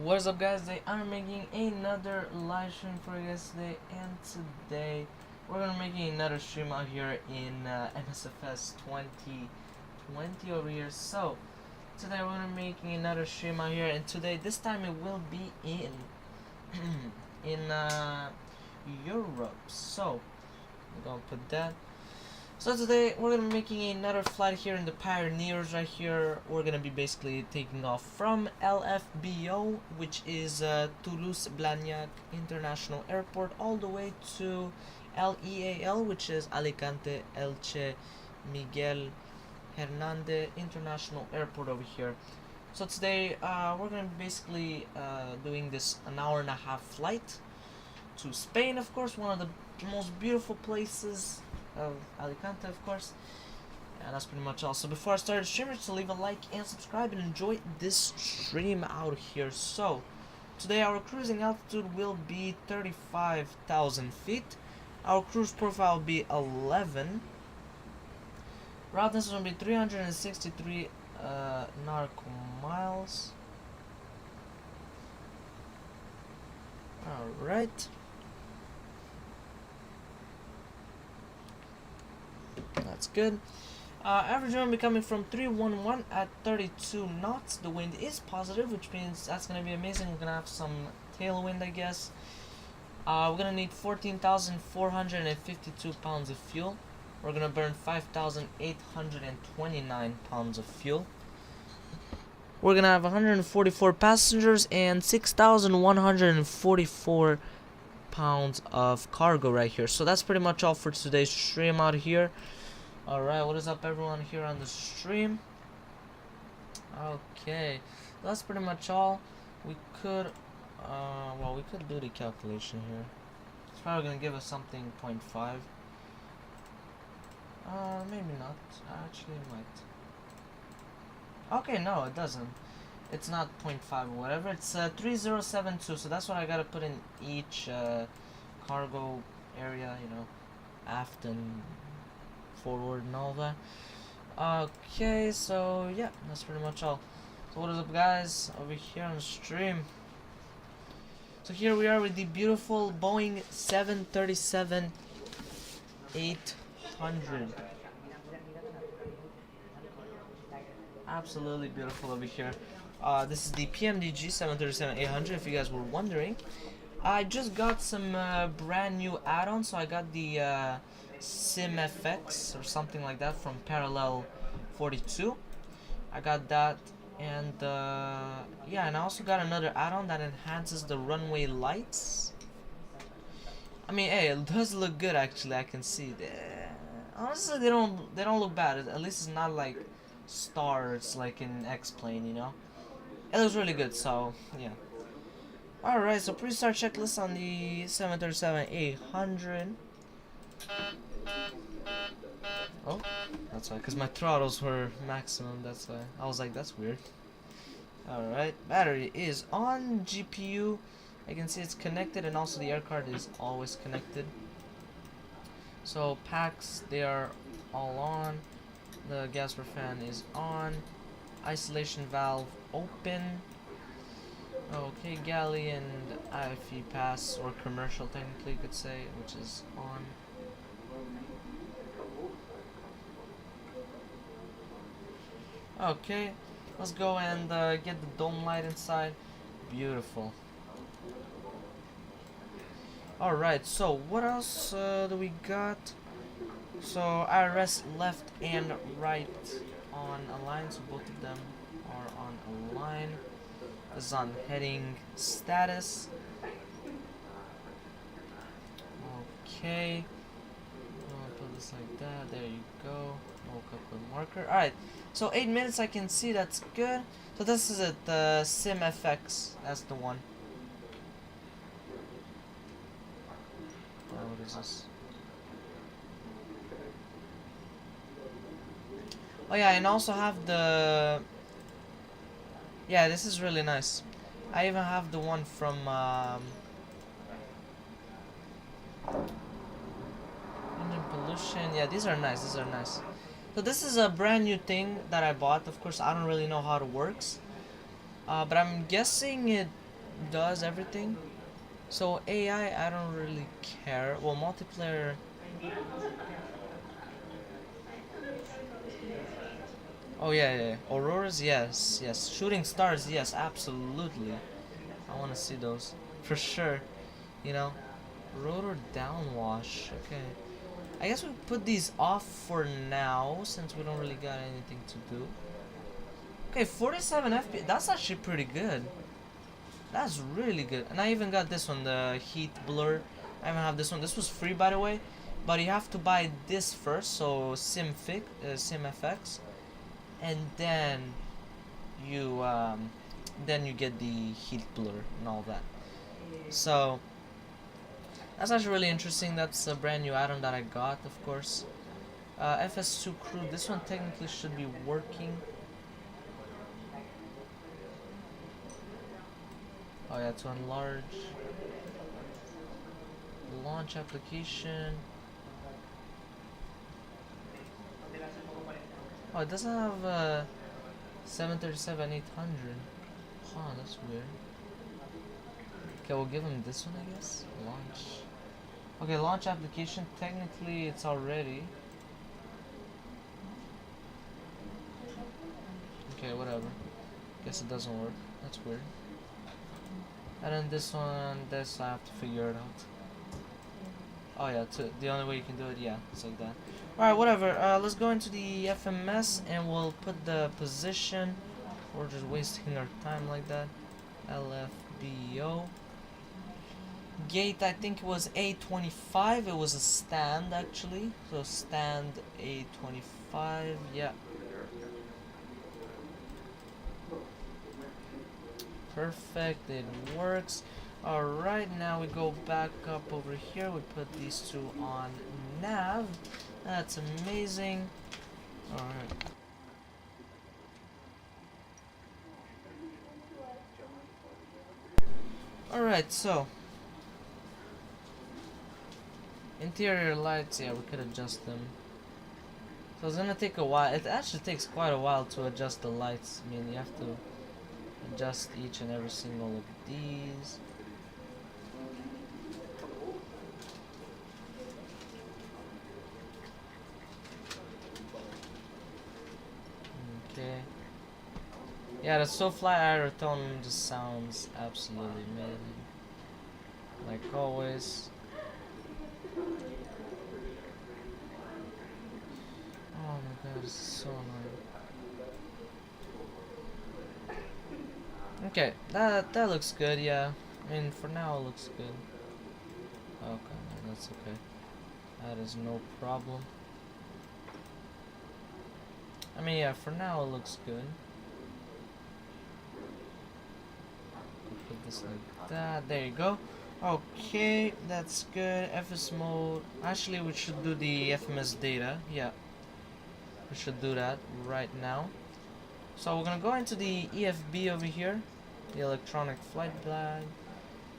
What's up, guys? Today I'm making another live stream for you guys today, and today we're gonna be making another stream out here in MSFS 2020 over here. So today we're gonna be making another stream out here, and today this time it will be in in Europe. So I'm gonna put that. So today we're gonna be making another flight here in the Pioneers right here. We're gonna be basically taking off from LFBO, which is Toulouse Blagnac International Airport, all the way to LEAL, which is Alicante Elche Miguel Hernandez International Airport over here. So today we're gonna be basically doing this an hour and a half flight to Spain, of course, one of the most beautiful places of Alicante, of course. And that's pretty much all. So before I start the stream, just to leave a like and subscribe and enjoy this stream out here. So today our cruising altitude will be 35,000 feet. Our cruise profile will be 11. Route distance will be 363 nautical miles. Alright. That's good. Average wind will be coming from 311 at 32 knots. The wind is positive, which means that's going to be amazing. We're going to have some tailwind, I guess. We're going to need 14,452 pounds of fuel. We're going to burn 5,829 pounds of fuel. We're going to have 144 passengers and 6,144 pounds of cargo right here. So that's pretty much all for today's stream out here. Alright, what is up everyone here on the stream? Okay, that's pretty much all. We could well, we could do the calculation here. It's probably gonna give us something 0.5. Maybe not. Actually it might. Okay, no, it doesn't. It's not 0.5 or whatever. It's 3072. So that's what I gotta put in each cargo area, you know, aft and forward and all that. Okay, so yeah, that's pretty much all. So what is up, guys, over here on the stream? So here we are with the beautiful Boeing 737-800. Absolutely beautiful over here. This is the PMDG 737-800, if you guys were wondering. I just got some brand new add-ons. So I got the MSFS or something like that from Parallel 42. I got that, and yeah, and I also got another add-on that enhances the runway lights. I mean, hey, it does look good actually. I can see that. Honestly, they don't look bad. At least it's not like stars like in X-Plane, you know. It looks really good. So yeah. Alright, so pre-start checklist on the 737-800. Oh, that's why, because my throttles were maximum, that's why. I was like, that's weird. Alright, battery is on. GPU, I can see it's connected, and also the air card is always connected. So packs, they are all on. The gasper fan is on. Isolation valve open. Okay, galley and IFE pass, or commercial technically you could say, which is on. Okay, let's go and get the dome light inside. Beautiful. Alright, so what else do we got? So IRS left and right on a line, so both of them are on a line. This is on heading status. Okay, I'll put this like that. There you go. Woke up with marker. Alright, so 8 minutes I can see, that's good. So this is it, the MSFS, that's the one. What is this? Oh yeah, and also have the... Yeah, this is really nice. I even have the one from engine pollution. Yeah, these are nice. These are nice. So this is a brand new thing that I bought. Of course, I don't really know how it works. But I'm guessing it does everything. So AI, I don't really care. Well, multiplayer. Oh yeah, yeah, yeah. Auroras, yes, yes. Shooting stars, yes, absolutely. I want to see those for sure. You know, rotor downwash. Okay. I guess we put these off for now since we don't really got anything to do. Okay, 47 FPS. That's actually pretty good. That's really good. And I even got this one, the heat blur. I even have this one. This was free, by the way, but you have to buy this first. So SimFX, and you then you get the heat blur and all that. So that's actually really interesting. That's a brand new add-on that I got, of course. FS2 crew. This one technically should be working. Oh yeah, to enlarge. Launch application. Oh, it doesn't have 737-800. Huh, that's weird. Okay, we'll give him this one, I guess. Launch. Okay, launch application. Technically, it's already. Okay, whatever. Guess it doesn't work. That's weird. And then this one, this I have to figure it out. Oh yeah, the only way you can do it, yeah, it's like that. Alright, whatever. Let's go into the FMS and we'll put the position. We're just wasting our time like that. LFBO. Gate, I think it was A25. It was a stand actually. So stand A25, yeah. Perfect, it works. Alright, now we go back up over here. We put these two on nav. That's amazing. Alright. Alright, so interior lights, yeah, we could adjust them. So it's gonna take a while. It actually takes quite a while to adjust the lights. I mean, you have to adjust each and every single of these. Okay. Yeah, the SoFly aerotone just sounds absolutely amazing. Like always. Oh my god, this is so annoying. Okay, that looks good, yeah. I mean, for now it looks good. Okay, that's okay. That is no problem. I mean, yeah, for now it looks good. Put this like that. There you go. Okay, that's good. FS mode. Actually, we should do the FMS data. Yeah, we should do that right now. So we're gonna go into the EFB over here, the electronic flight flag.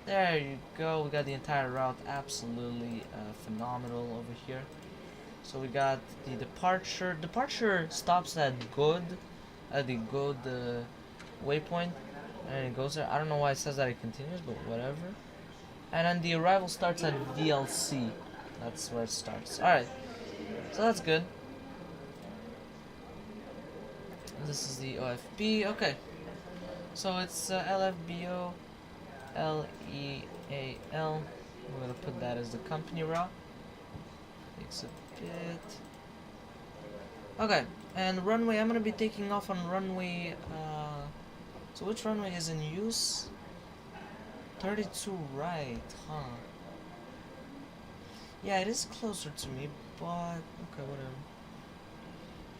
There you go. We got the entire route. Absolutely phenomenal over here. So we got the departure. Departure stops at good, the good waypoint, and it goes there. I don't know why it says that it continues, but whatever. And then the arrival starts at VLC. That's where it starts. Alright, so that's good. This is the OFB. Okay, so it's LFBO, LEAL. We're gonna put that as the company route. Takes a bit. Okay, and runway. I'm gonna be taking off on runway. So which runway is in use? 32 right, huh? Yeah, it is closer to me, but okay, whatever.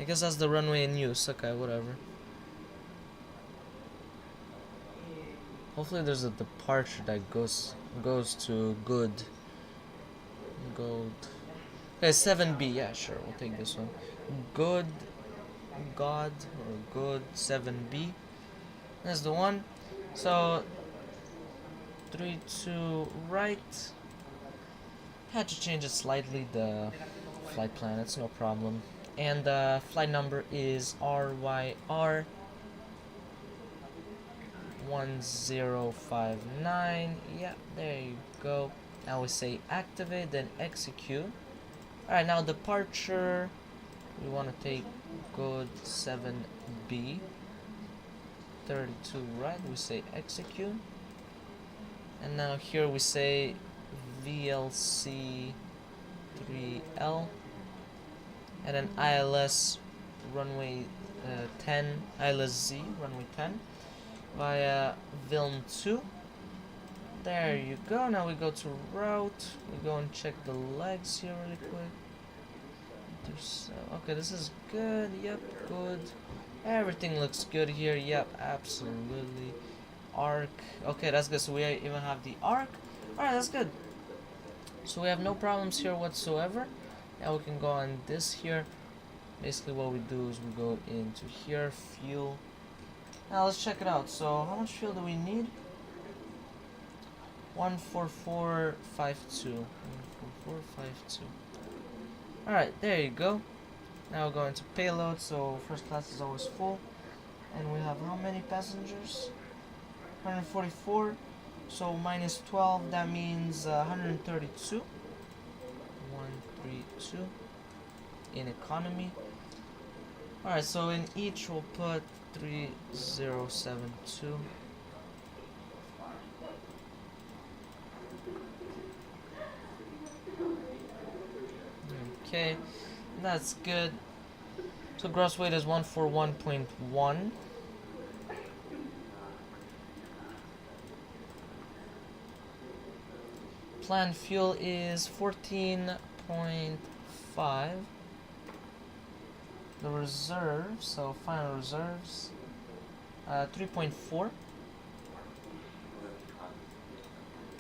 I guess that's the runway in use. Okay, whatever. Hopefully there's a departure that goes to good. Gold. Okay, 7B. Yeah, sure. We'll take this one. Good. God or good 7B. That's the one. So 3-2 right. Had to change it slightly, the flight plan. It's no problem. And the flight number is RYR 1059. Yeah, there you go. Now we say activate, then execute. Alright, now departure. We want to take good 7B. 32, right? We say execute. And now here we say VLC 3L. And then ILS runway 10, ILS Z, runway 10. Via Vilm 2. There you go. Now we go to route. We go and check the legs here really quick. Okay, this is good. Yep, good. Everything looks good here. Yep, absolutely. Arc. Okay, that's good. So we even have the arc. Alright, that's good. So we have no problems here whatsoever. Now we can go on this here. Basically what we do is we go into here, fuel. Now let's check it out. So how much fuel do we need? 14452. 14452. Alright, there you go. Now we're going to payload, so first class is always full. And we have how many passengers? 144. So minus 12, that means 132. 132 in economy. Alright, so in each we'll put 3072. Okay, that's good. So gross weight is 141.1. Planned fuel is 14.5. The reserves, so final reserves, 3.4.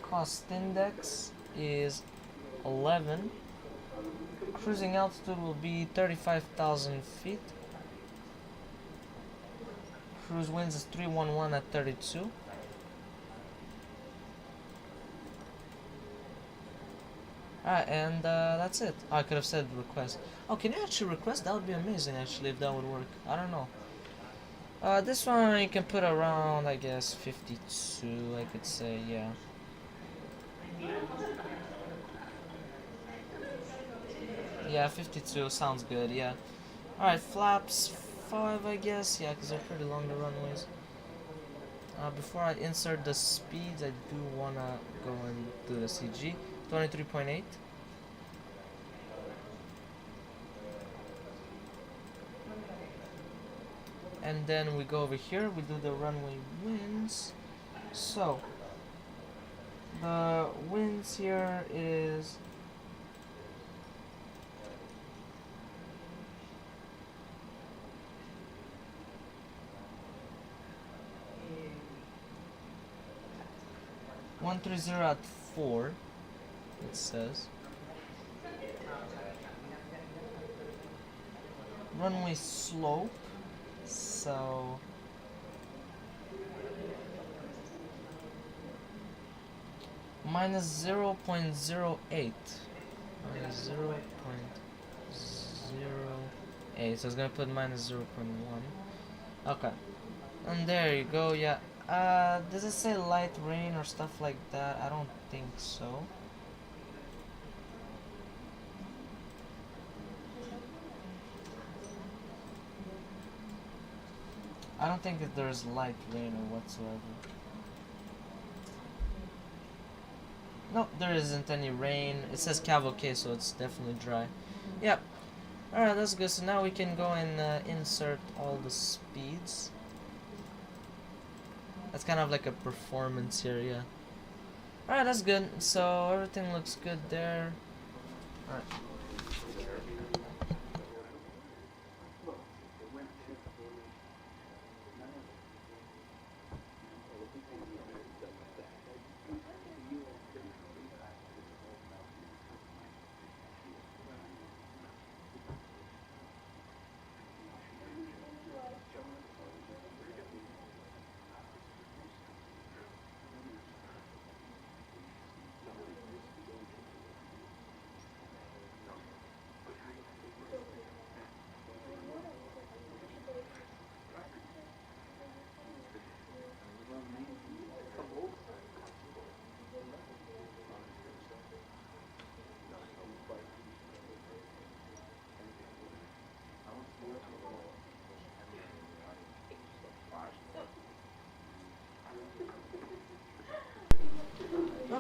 Cost index is 11. Cruising altitude will be 35,000 feet. Cruise winds is 311 at 32. Alright, and that's it. Oh, I could have said request. Oh, can you actually request? That would be amazing, actually, if that would work. I don't know. This one you can put around, I guess, 52, I could say, yeah. Yeah, 52 sounds good, yeah. Alright, flaps 5, I guess, yeah, because they're pretty long, the runways. Before I insert the speeds, I do want to go and do the CG. 23.8. And then we go over here, we do the runway winds. So, the winds here is 130 at 4, it says. Runway slope, so minus 0.08. Minus 0.08, so it's gonna put minus 0.1. Okay, and there you go, yeah. Does it say light rain or stuff like that? I don't think so. I don't think that there's light rain or whatsoever. Nope, there isn't any rain. It says cavalcade, so it's definitely dry. Yep. Alright, that's good. So now we can go and insert all the speeds. That's kind of like a performance area. Alright, that's good. So everything looks good there. Alright.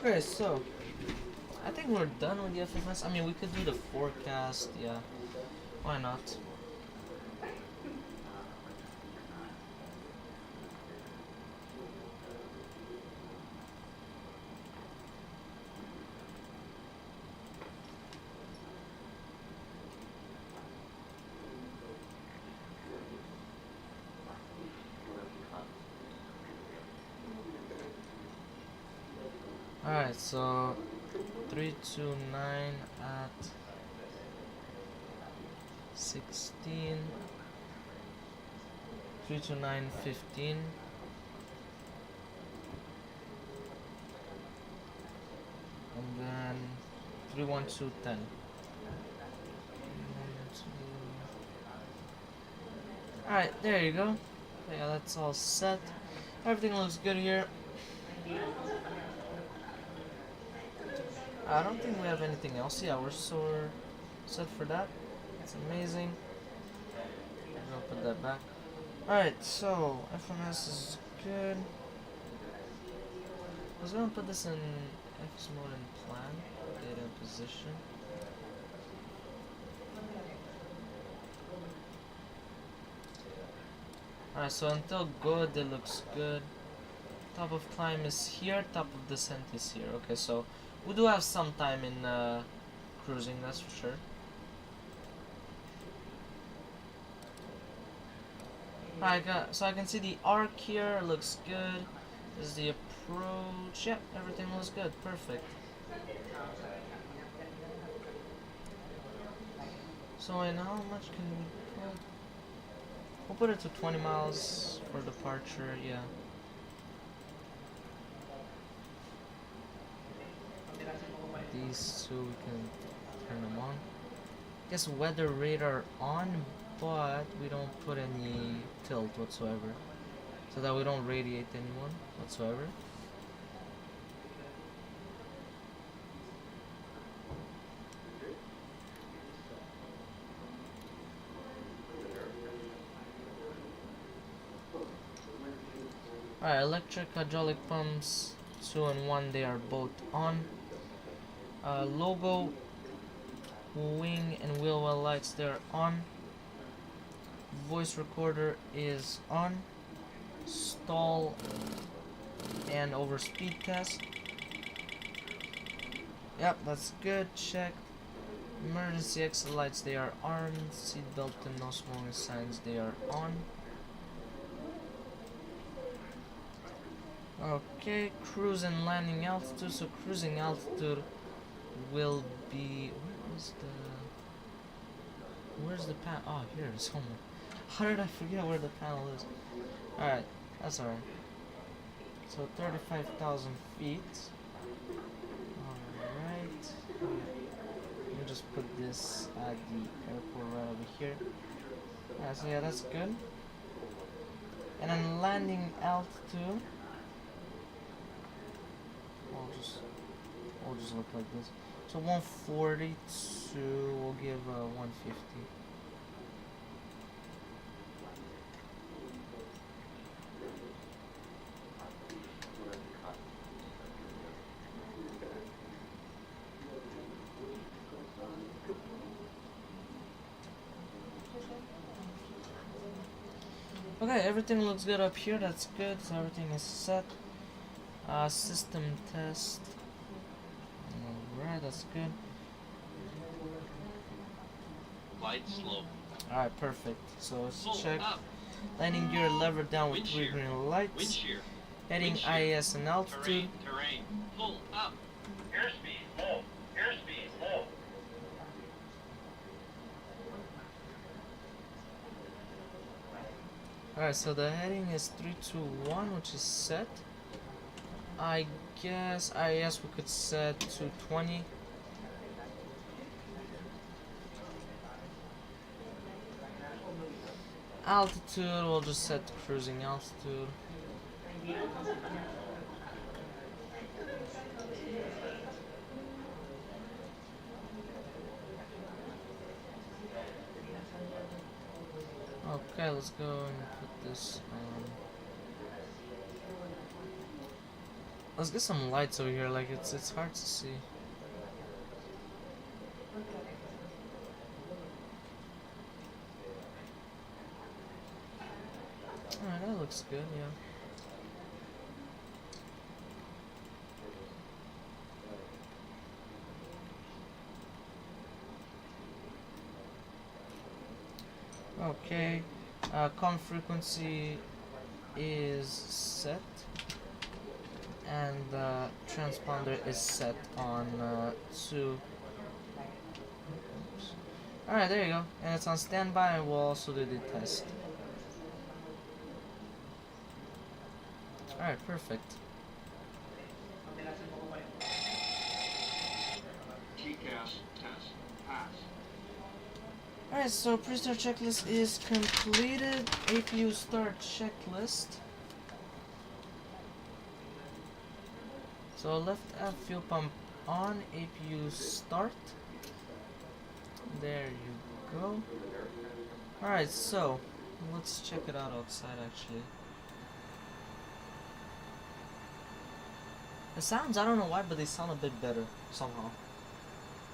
Okay, so I think we're done with the FMS. I mean, we could do the forecast, yeah. Why not? Alright, so 329 at 16, 329 15, and then 312 10. Alright, there you go. Yeah, that's all set. Everything looks good here. I don't think we have anything else. Yeah, we're set for that. That's amazing. I'll put that back. Alright, so FMS is good. I was gonna put this in X mode and plan, data position. Alright, so until good, it looks good. Top of climb is here, top of descent is here. Okay, so we do have some time in cruising, that's for sure. Alright, so I can see the arc here, looks good. This is the approach. Yep, everything looks good, perfect. So and how much can we put? We'll put it to 20 miles for departure, yeah. These two we can turn them on. Guess weather radar on, but we don't put any tilt whatsoever, so that we don't radiate anyone whatsoever. Alright, electric, hydraulic pumps, 2 and 1, they are both on. Logo, wing and wheel well lights, they're on. Voice recorder is on. Stall and overspeed test. Yep, that's good, check. Emergency exit lights, they are on. Seatbelt and no smoking signs, they are on. Okay, cruise and landing altitude. So cruising altitude will be, where's the panel? Oh, here it is somewhere. How did I forget where the panel is? Alright, that's alright. So 35,000 feet. Alright. Let me just put this at the airport right over here. Alright, so yeah, that's good. And then landing altitude. We'll just look like this. So 142, we'll give 150. Okay, everything looks good up here. That's good. So everything is set. System test. Alright, that's good. Light slope. Alright, perfect. So let's Pull check. up. Landing gear lever down with Wind 3 shear. green lights. Wind shear. Heading Wind shear. IAS and altitude. Terrain. Pull up. Airspeed low. Airspeed low. Alright, so the heading is 321, which is set. I guess IAS we could set to 20. Altitude, we'll just set cruising altitude. Okay, let's go and put this on. Let's get some lights over here. Like it's hard to see. Alright, that looks good. Yeah. Okay, comm frequency is set, and the transponder is set on 2. Alright, there you go. And it's on standby, and we'll also do the test. Alright, perfect. TCAS test pass. Alright, so pre-start checklist is completed. APU start checklist. So left F fuel pump on, APU start. There you go. Alright, so let's check it out outside actually. The sounds, I don't know why, but they sound a bit better somehow.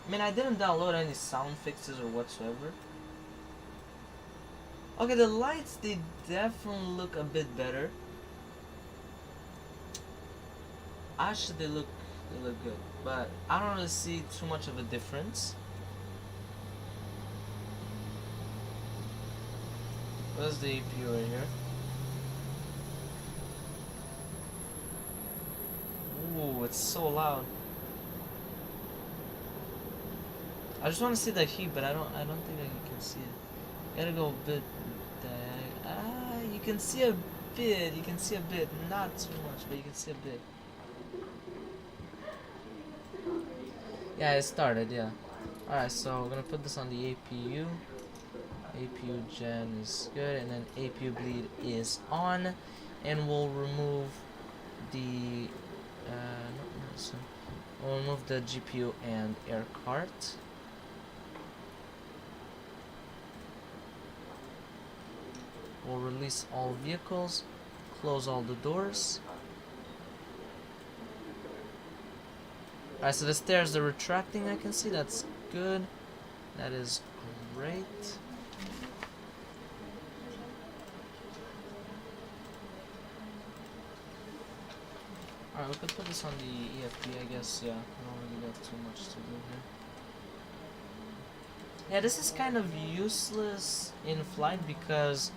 I mean, I didn't download any sound fixes or whatsoever. Okay, the lights, they definitely look a bit better. Actually, they look good, but I don't really see too much of a difference. Where's the APU right here? Ooh, it's so loud. I just want to see the heat, but I don't think that you can see it. Gotta go a bit. You can see a bit. You can see a bit, not too much, but you can see a bit. Yeah, it started. Yeah. All right, so we're gonna put this on the APU. APU gen is good, and then APU bleed is on, and we'll remove the we'll remove the GPU and air cart. We'll release all vehicles, close all the doors. Alright, so the stairs are retracting, I can see. That's good. That is great. Alright, we could put this on the EFD, I guess. Yeah, I don't really got too much to do here. Yeah, this is kind of useless in flight because,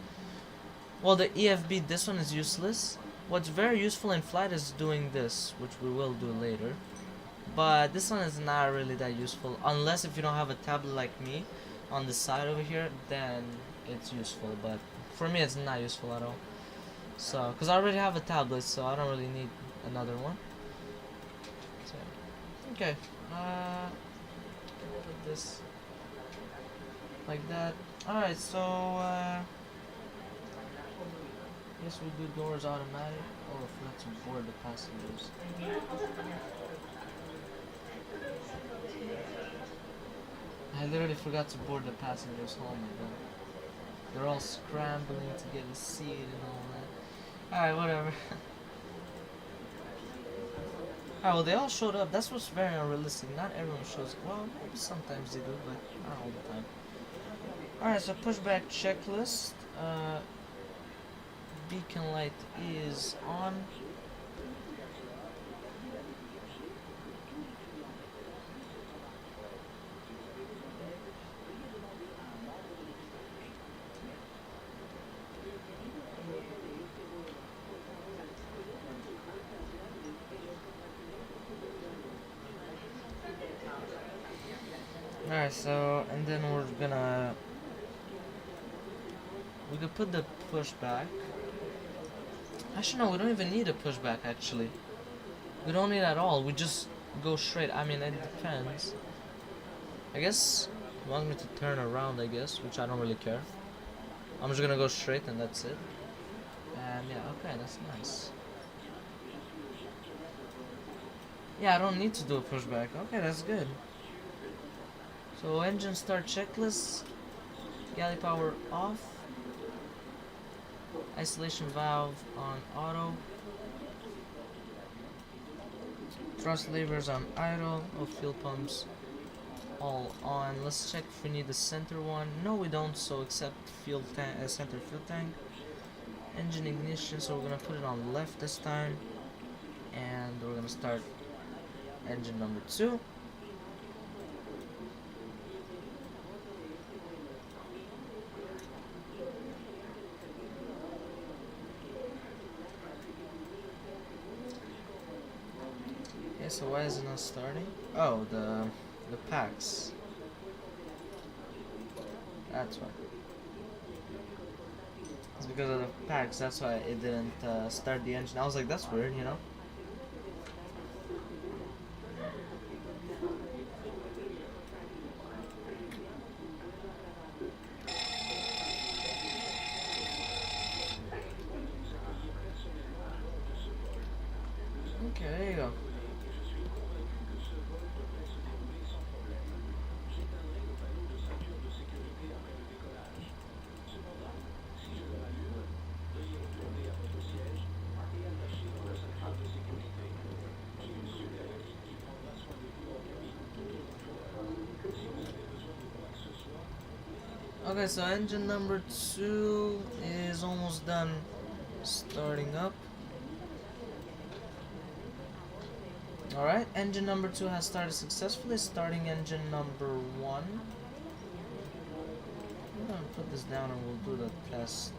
well, the EFB, this one is useless. What's very useful in flight is doing this, which we will do later. But this one is not really that useful, unless if you don't have a tablet like me on the side over here, then it's useful. But for me, it's not useful at all. So, because I already have a tablet, so I don't really need another one. So, okay, put this like that. Alright, so guess we do doors automatic. Oh, forgot to board the passengers. I literally forgot to board the passengers. Oh my god. They're all scrambling to get a seat and all that. Alright, whatever. Alright, well, they all showed up. That's what's very unrealistic. Not everyone shows up. Well, maybe sometimes they do, but not all the time. Alright, so pushback checklist. Beacon light is on. Alright, so, and then we're gonna, we could put the pushback. Actually, no, we don't even need a pushback, actually. We don't need it at all, we just go straight. I mean, it depends. I guess, you want me to turn around, I guess, which I don't really care. I'm just gonna go straight and that's it. And yeah, okay, that's nice. Yeah, I don't need to do a pushback. Okay, that's good. So engine start checklist, galley power off, isolation valve on auto, Thrust levers on idle. Oh, fuel pumps all on. Let's check if we need the center one. No, we don't. So except fuel tank, center fuel tank. Engine ignition. So we're gonna put it on left this time, and we're gonna start engine number 2. Okay, so why is it not starting? Oh, the packs. That's why. It's because of the packs. That's why it didn't start the engine. I was like, that's weird, you know. Okay, there you go. Okay, so engine number 2 is almost done starting up. Alright, engine number 2 has started successfully, starting engine number 1. I'm gonna put this down and we'll do the test.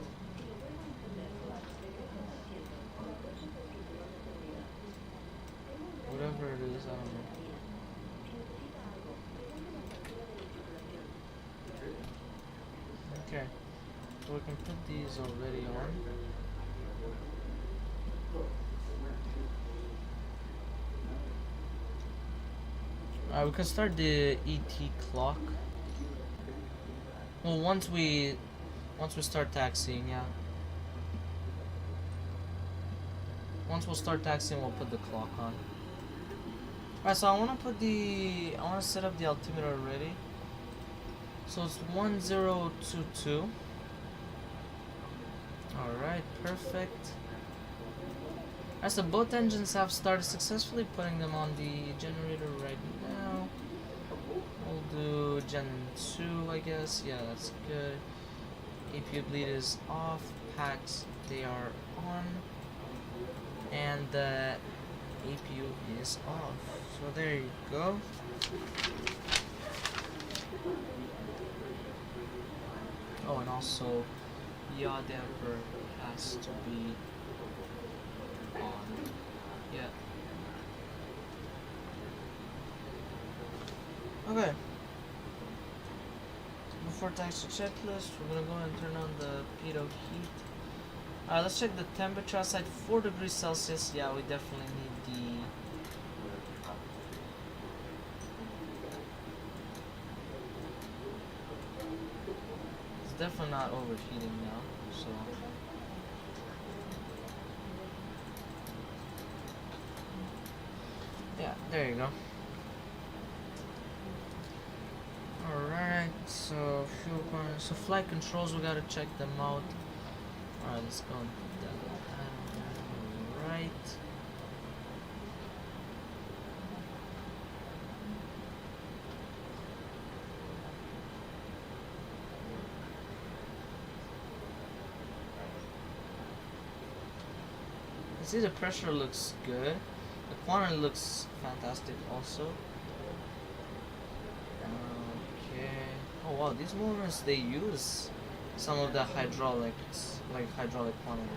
Whatever it is, I don't know. Okay, so we can put these already on. We can start the ET clock. Well, once we start taxiing, yeah. Once we'll start taxiing, we'll put the clock on. Alright, so I want to set up the altimeter already. So it's 1022. Alright, perfect. Alright, so both engines have started successfully, putting them on the generator right now. We'll do Gen 2, I guess. Yeah, that's good. APU bleed is off. Packs, they are on. And the APU is off. So there you go. Oh, and also, yaw damper has to be on. Yeah. Okay. Before taxi checklist, we're gonna go and turn on the pitot heat. Let's check the temperature outside. 4 degrees Celsius. Yeah, we definitely need the. It's definitely not overheating now, so. Yeah, there you go. Alright, so fuel economy. So flight controls, we gotta check them out. Alright, let's go and put that right. You see the pressure looks good. The quantity looks fantastic also. Okay. Oh wow, these movements, they use some of the hydraulics, like hydraulic quantity.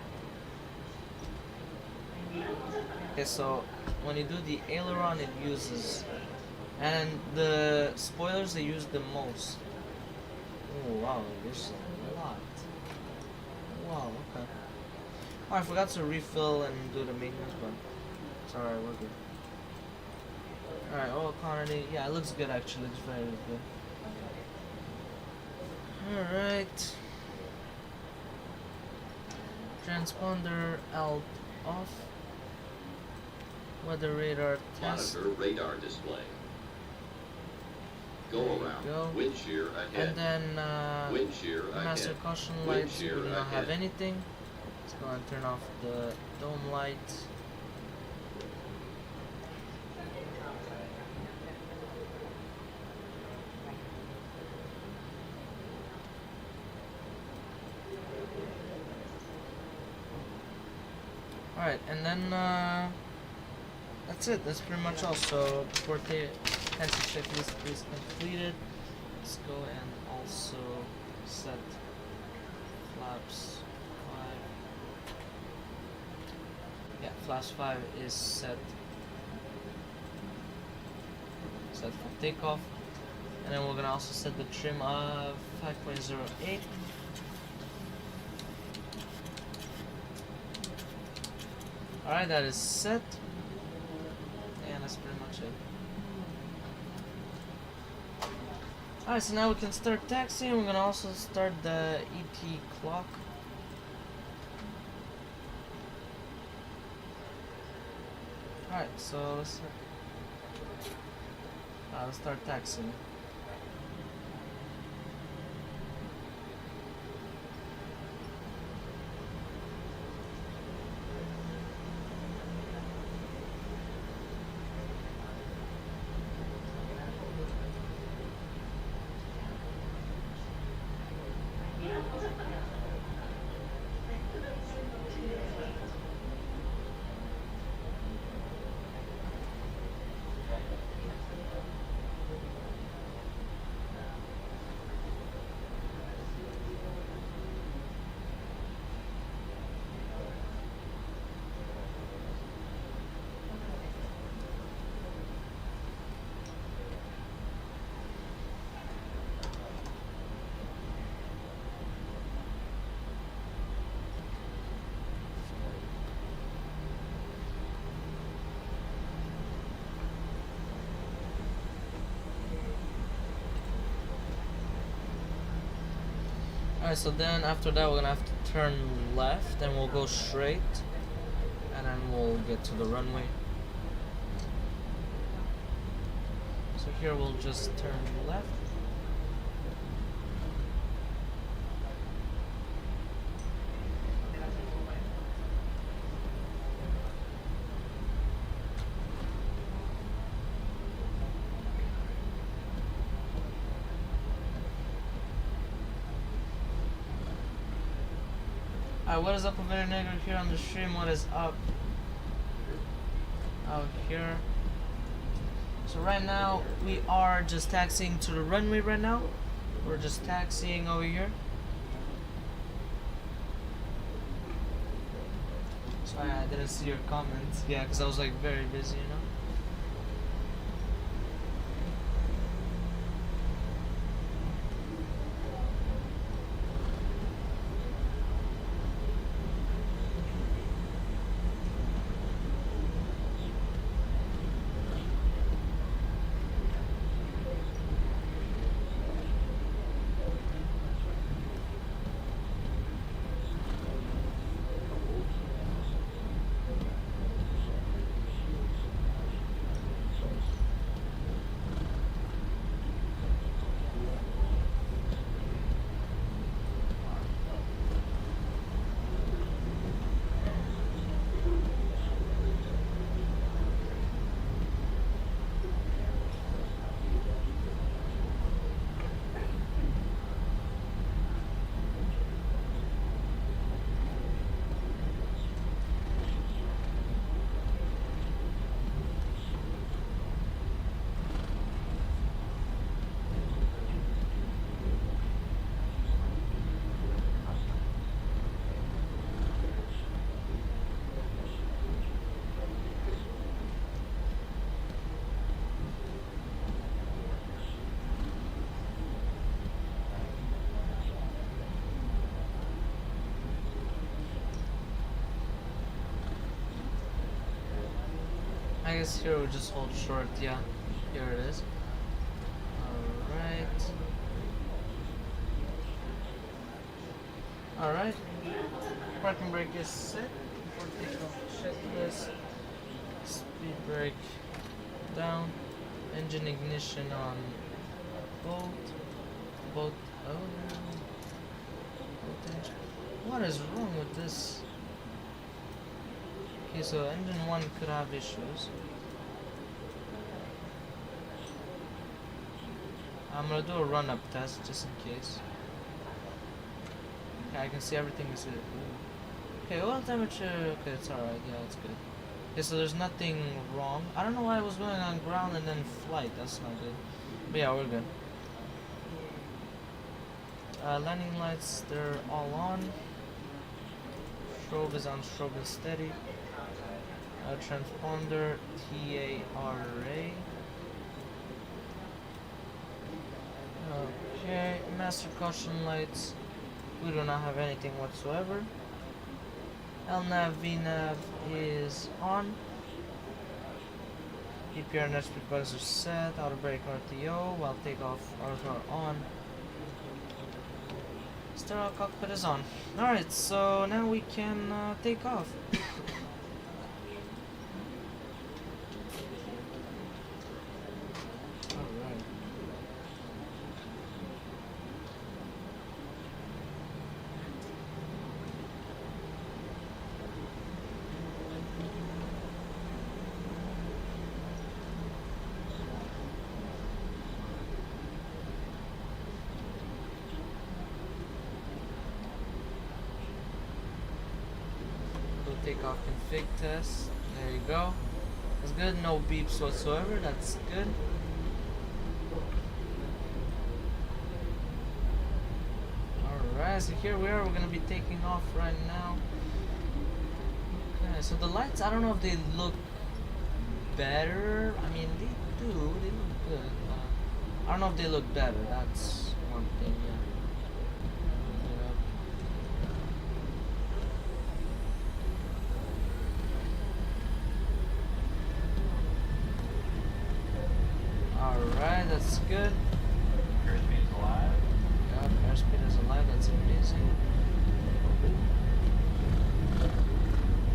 Okay, so when you do the aileron, it uses, and the spoilers, they use the most. Oh wow, there's a lot. Wow, okay. Oh, I forgot to refill and do the maintenance, but it's alright, we're good. Alright, oil quantity, yeah, it looks good actually, it's very good. Alright. Transponder out off. Weather radar test. Monitor radar display. Go around. Go. Wind shear ahead. And then Wind shear master ahead. caution Wind lights, we shear do not have ahead. anything. Let's go and turn off the dome light. Alright, and then that's it. That's pretty much all. So before the taxi checklist is completed, let's go and also set flaps 5. Yeah, flaps 5 is set for takeoff, and then we're gonna also set the trim of 5.08. Alright, that is set, and that's pretty much it. Alright, so now we can start taxiing. We're gonna also start the ET clock. Alright, so let's start taxiing. Alright, so then after that we're gonna have to turn left and we'll go straight, and then we'll get to the runway. So here we'll just turn left. Alright, what is up, Over Negro here on the stream? What is up out here? So right now we are just taxiing to the runway right now. We're just taxiing over here. Sorry, I didn't see your comments. Yeah, because I was like very busy, you know. I guess here we'll just hold short. Yeah, here it is. Alright. Parking brake is set. Before takeoff checklist. Speed brake down. Engine ignition on both. Oh. What is wrong with this? Okay, so engine 1 could have issues. I'm gonna do a run-up test just in case. Okay, I can see everything is Okay, oil temperature. Okay, it's alright. Yeah, it's good. Okay, so there's nothing wrong. I don't know why I was going on ground and then flight. That's not good. But yeah, we're good. Landing lights, they're all on. Strobe is on, strobe is steady. Transponder, TARA. Okay, master caution lights. We do not have anything whatsoever. LNAV, VNAV is on. EPR and airspeed buttons are set. Auto brake RTO while takeoff are on. Stereo cockpit is on. Alright, so now we can take off. Alright. Takeoff config test. There you go. That's good. No beeps whatsoever. That's good. Alright, so here we are. We're gonna be taking off right now. Okay, so the lights, I don't know if they look better. I mean, they do. They look good. I don't know if they look better. That's one thing, yeah. Alright, that's good. Airspeed is alive. Yep, airspeed is alive, that's amazing.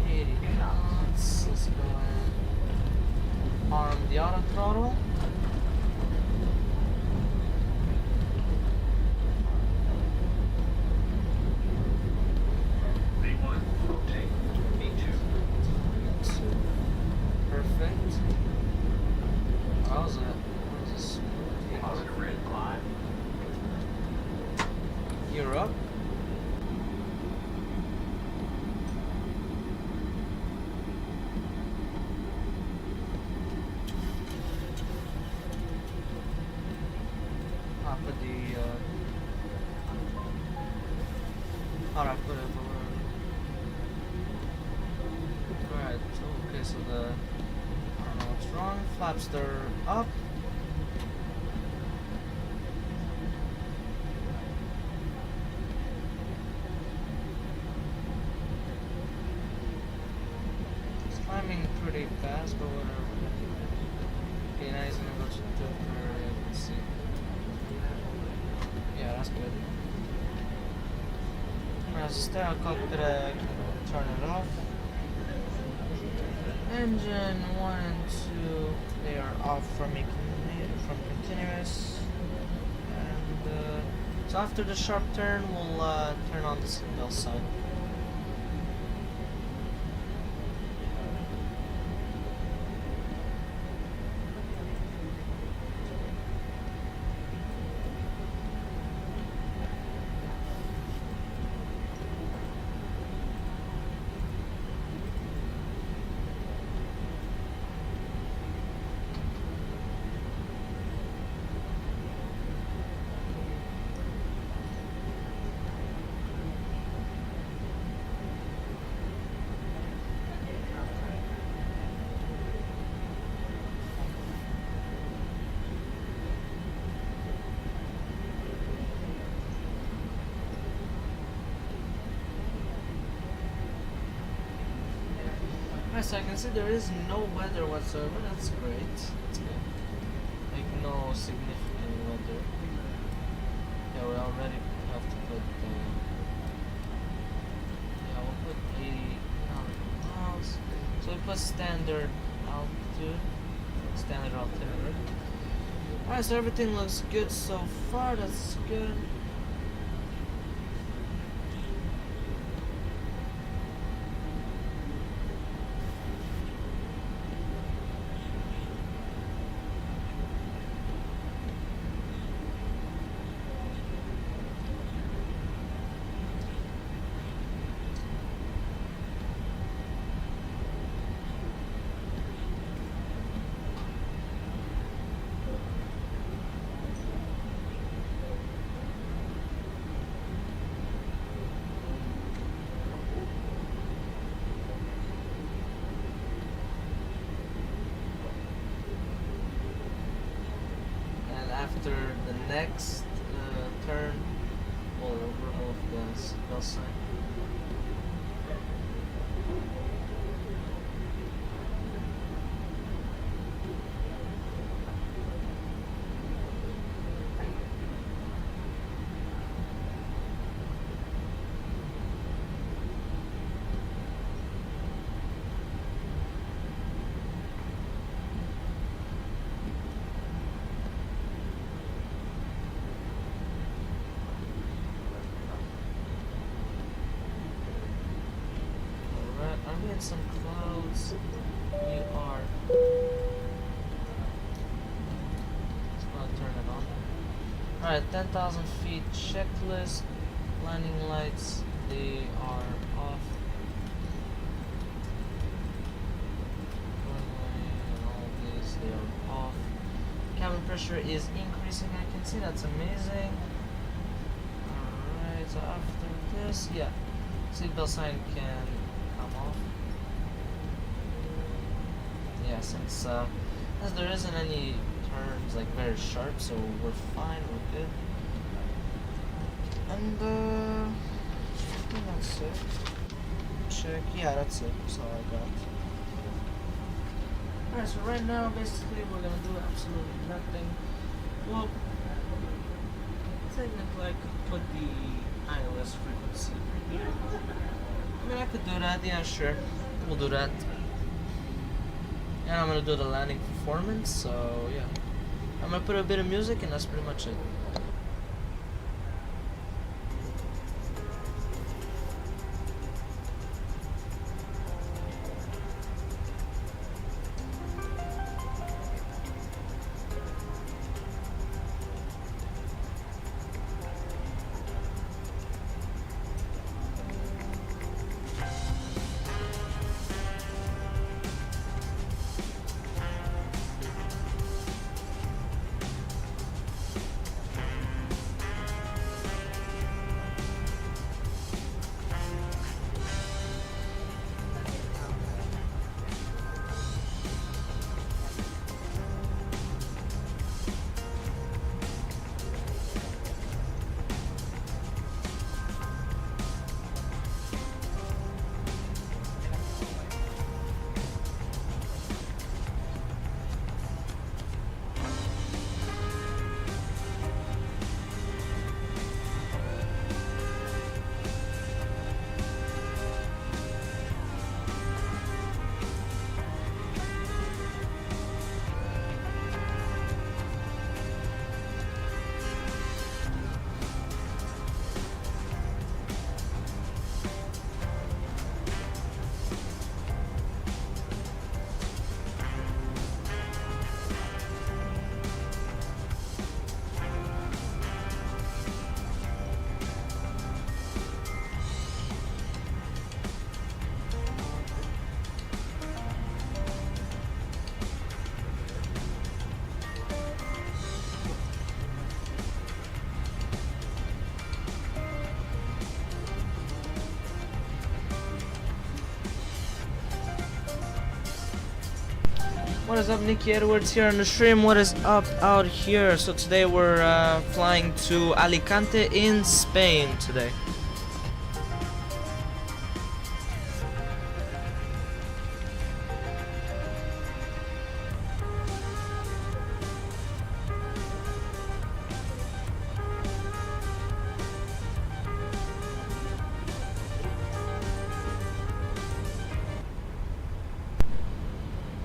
80 knots. Let's go and arm the auto throttle. V1, rotate. V2. Perfect. How's that? This Positive red climb. You're up. I'll put the I'll put it over. Alright, okay, so the I don't know what's wrong. Flaps are up. It's climbing pretty fast, but whatever. Okay, now he's gonna go to the let's see. Yeah, that's good. Now stereo cockpit, turn it off. Engine 1 and 2, they are off from continuous. And so after the sharp turn, we'll turn on the seatbelt sign. So I can see there is no weather whatsoever. That's great. That's good. Like no significant weather. Yeah, we already have to put. Yeah, we'll put 80 miles. So we put standard altitude, standard altimeter. Alright, so everything looks good so far. That's good. next turn, we'll remove the seatbelt sign. Are we in some clouds? We are. Let's go and turn it on. Alright, 10,000 feet checklist. Landing lights, they are off. Runway and all these, they are off. Cabin pressure is increasing, I can see, that's amazing. Alright, so after this, yeah, seatbelt sign can come off. Yeah, since there isn't any turns like very sharp, so we're fine, we're good. And I think that's it. Check, yeah, that's it. That's all I got. Alright, so right now, basically, we're gonna do absolutely nothing. Well, technically, I could put the ILS frequency right here. I mean, I could do that, yeah, sure. We'll do that. And I'm gonna do the landing performance, so yeah. I'm gonna put a bit of music, and that's pretty much it. What is up, Nicky Edwards here on the stream. What is up out here? So today we're flying to Alicante in Spain today.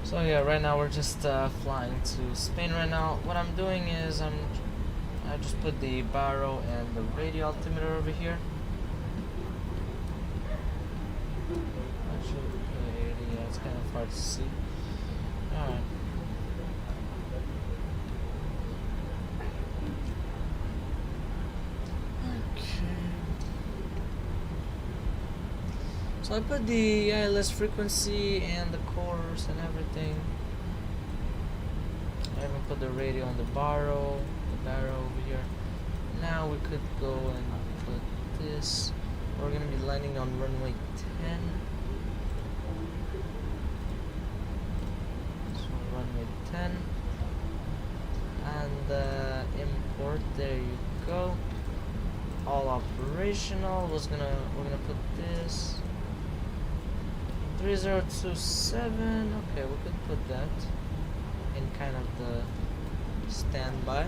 So yeah, right now we're just flying to Spain right now. What I'm doing is I just put the baro and the radio altimeter over here. Actually, yeah, it's kind of hard to see. Alright. So I put the ILS frequency and the course and everything. I even put the radio on the barrel over here. Now we could go and put this. We're gonna be landing on runway 10. So runway 10 and port. There you go. All operational. We're gonna put this 3027. Okay, we could put that in kind of the standby.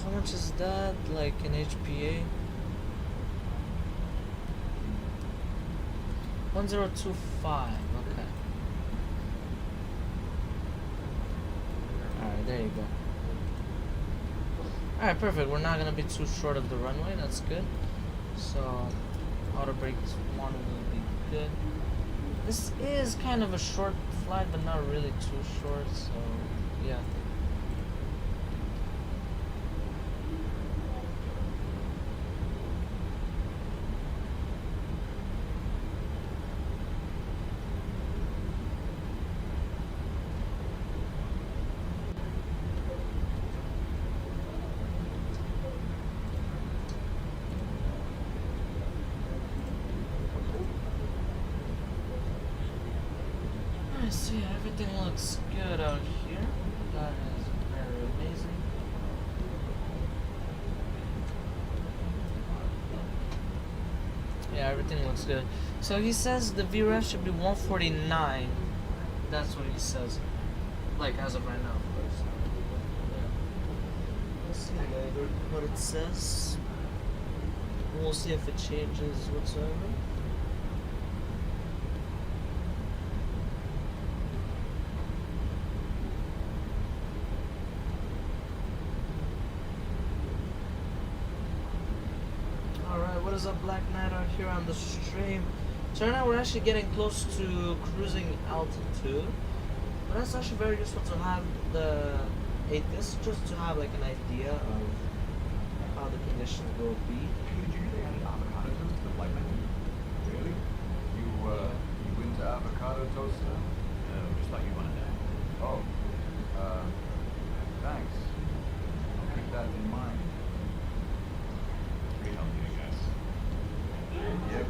How much is that? Like in HPA? 1025. Okay. Alright, there you go. Alright, perfect. We're not gonna be too short of the runway. That's good. So, auto brakes 1 will be good. This is kind of a short flight, but not really too short. So, yeah. So yeah, everything looks good out here. That is very amazing. Yeah, everything looks good. So he says the VREF should be 149. That's what he says. Like as of right now, of course. Yeah. We'll see later what it says. We'll see if it changes whatsoever. What is up, Black Knight, out here on the stream? So right now we're actually getting close to cruising altitude, but that's actually very useful to have this just to have like an idea of how the conditions will be. Did you get any avocado toast to flight menu? Really? You into avocado toast now? No, just thought you wanted that. Oh, thanks. I'll keep that in mind. Pretty healthy, I guess. Yep.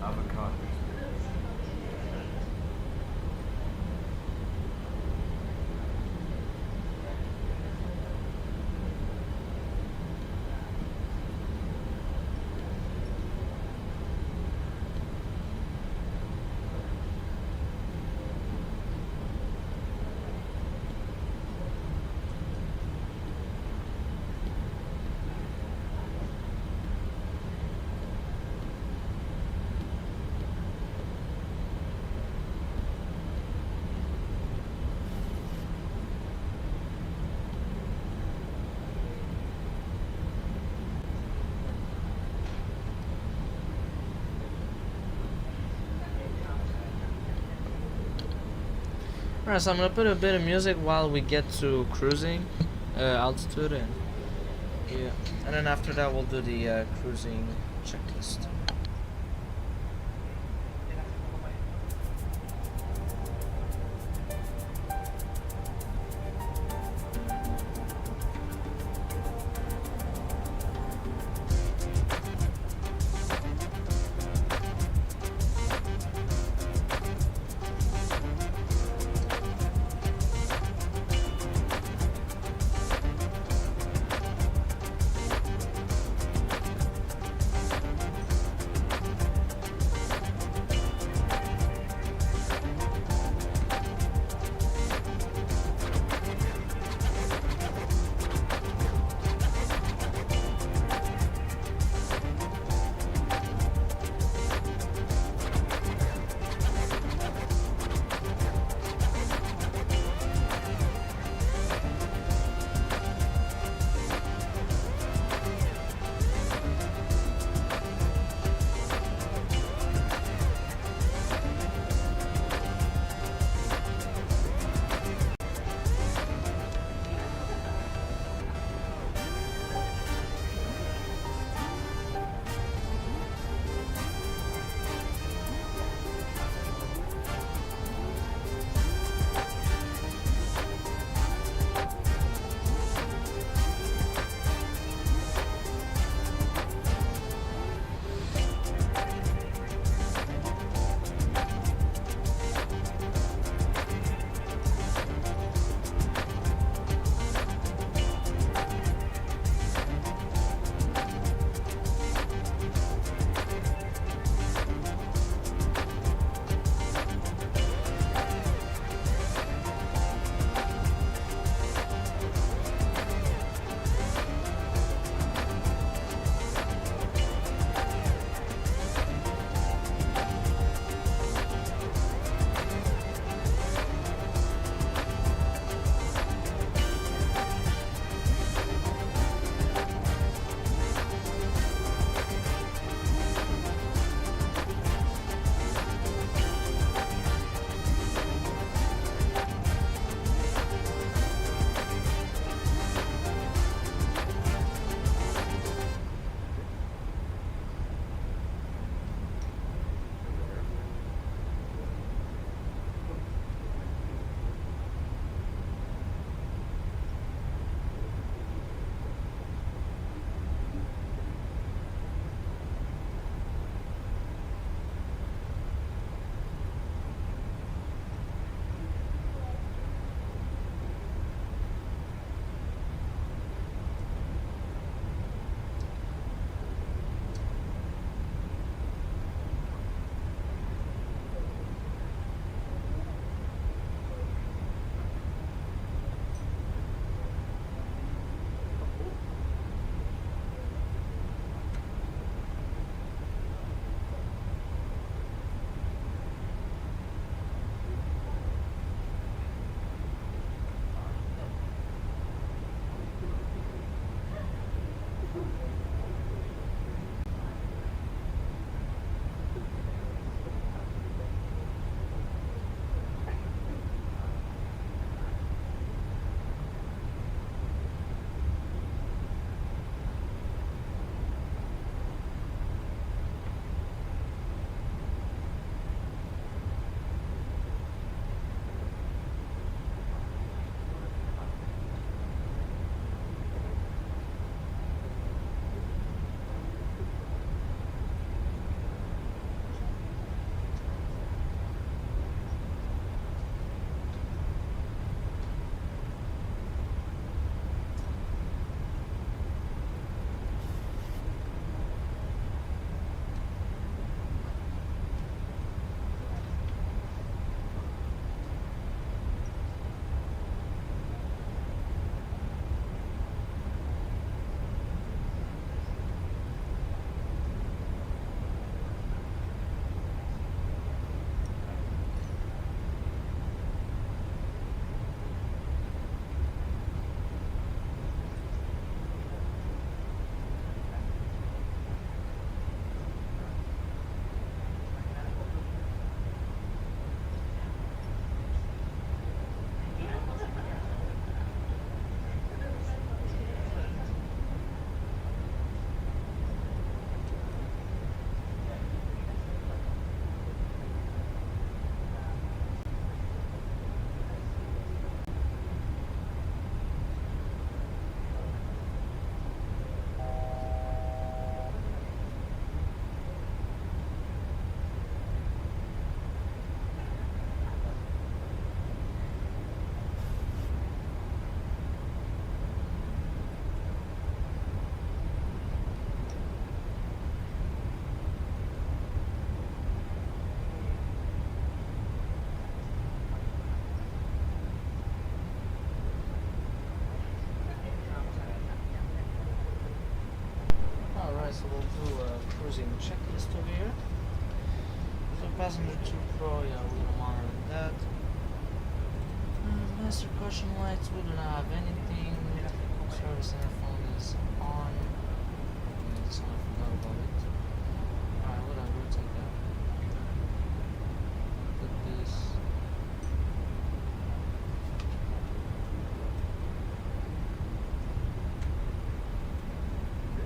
Avocado. Alright, so I'm gonna put a bit of music while we get to cruising altitude, and yeah, and then after that we'll do the cruising checklist. checklist over here. So passenger 2 Pro, yeah, we don't want that. Master caution lights, we do not have anything. Service interphone is on. So I forgot about it. Alright, whatever, we'll take that. Put this.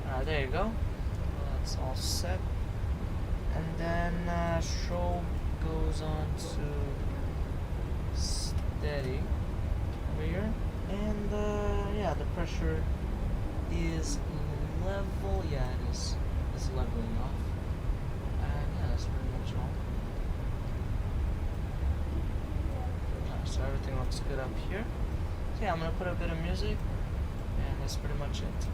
Alright, there you go. That's all set. And then show goes on to steady over here. And yeah, the pressure is level. Yeah, it is. It's leveling off. And yeah, that's pretty much all. Alright, so everything looks good up here. So yeah, I'm gonna put a bit of music, and that's pretty much it.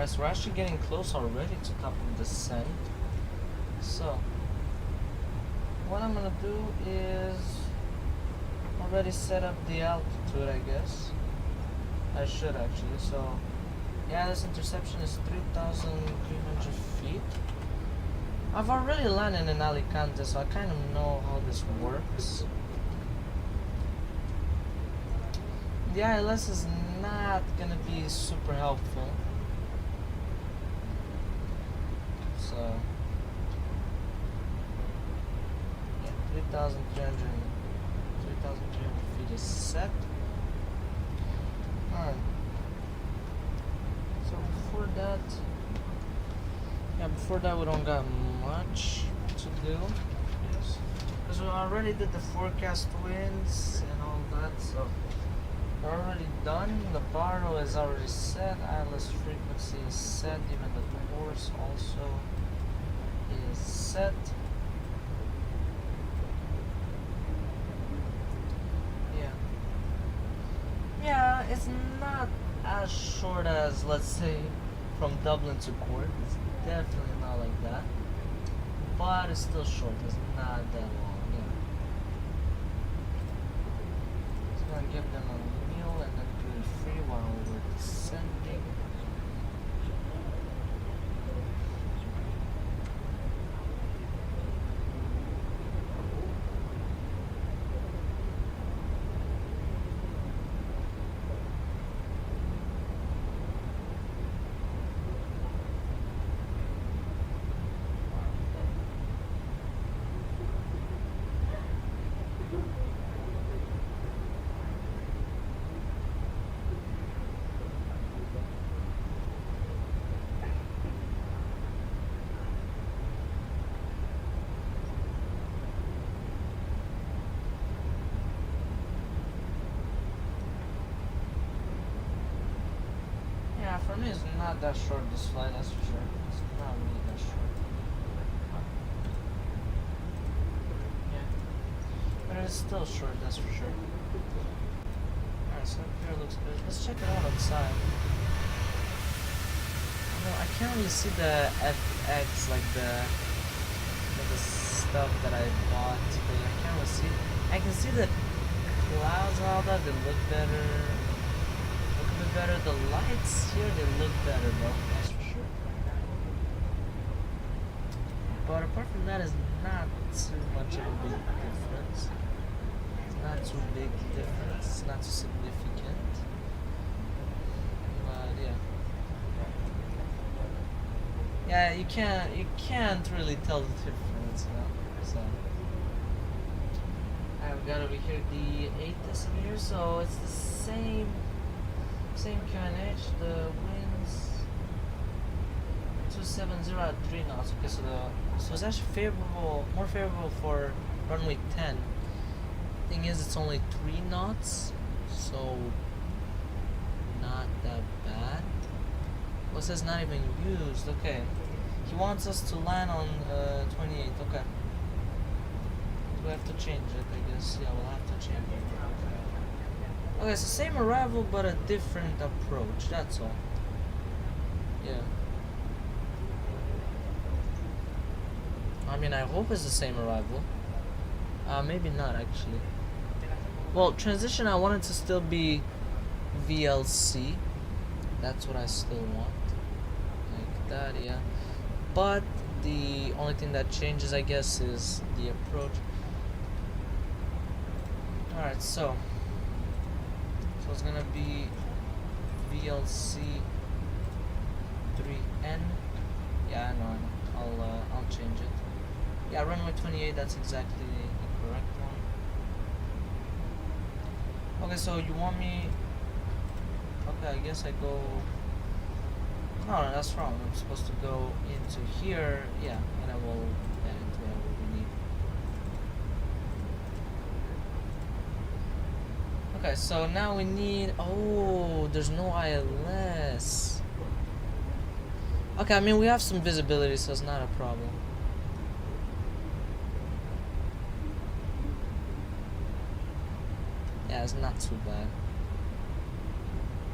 Alright, so we're actually getting close already to top of descent. So, what I'm gonna do is already set up the altitude, I guess. I should actually. So, yeah, this interception is 3,300 feet. I've already landed in Alicante, so I kind of know how this works. The ILS is not gonna be super helpful. So, yeah, 3,300 feet is set. Alright. So before that we don't got much to do. Yes. Because we already did the forecast winds and all that, so we're already done. The baro is already set, ILS frequency is set, even the course also is set. Yeah, it's not as short as, let's say, from Dublin to Cork. It's definitely not like that. But it's still short. It's not that long. Yeah. Just gonna give them a meal and then do it free while we're descending. For me, it's not that short, this flight, that's for sure. It's not really that short. Yeah. But it's still short, that's for sure. Alright, so up here looks good. Let's check it out outside. I can't really see the FX, like the stuff that I bought. But I can't really see. I can see the clouds and all that, they look better. Better. The lights here, they look better though, that's for sure. But apart from that, it's not too much of a big difference. It's not too big difference. It's not too significant. But yeah. Yeah, you can't really tell the difference, you know. So I've got over here the 8 decimeter, so it's the same QNH, the winds 270 at 3 knots. Okay, so it's actually more favorable for runway 10. Thing is, it's only 3 knots, so not that bad. Well, it says not even used. Okay, he wants us to land on 28. Okay, we have to change it, I guess. Yeah, we'll have to change it. Okay, it's the same arrival, but a different approach, that's all. Yeah. I mean, I hope it's the same arrival. Maybe not, actually. Well, transition, I want it to still be VLC. That's what I still want. Like that, yeah. But the only thing that changes, I guess, is the approach. Alright, so it's gonna be VLC 3N. Yeah, I know. I'll change it. Yeah, runway 28. That's exactly the correct one. Okay, so you want me? Okay, I guess I go. No, that's wrong. I'm supposed to go into here. Yeah, and I will get into whatever we need. Okay, so now we need. Oh, there's no ILS. Okay, I mean we have some visibility, so it's not a problem. Yeah, it's not too bad.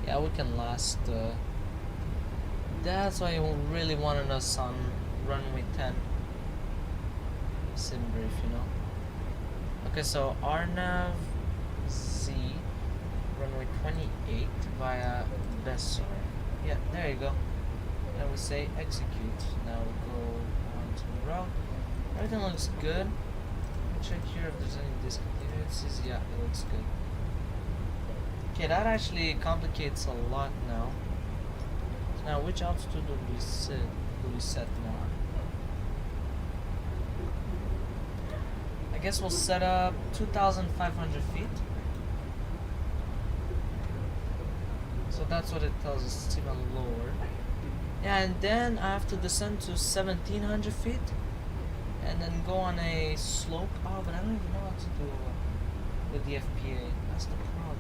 Yeah, we can last That's why you really wanted us on runway 10. Sim brief, you know. Okay, so RNAV Z, runway 28 via Bessar. Yeah, there you go. Now we say execute. Now we go on to the route. Everything looks good. Let me check here if there's any discontinuities. Yeah, it looks good. Okay, that actually complicates a lot now. So now, which altitude do we set now? I guess we'll set up 2,500 feet. So that's what it tells us. It's even lower. Yeah, and then I have to descend to 1,700 feet, and then go on a slope. Oh, but I don't even know what to do with the FPA. That's the problem.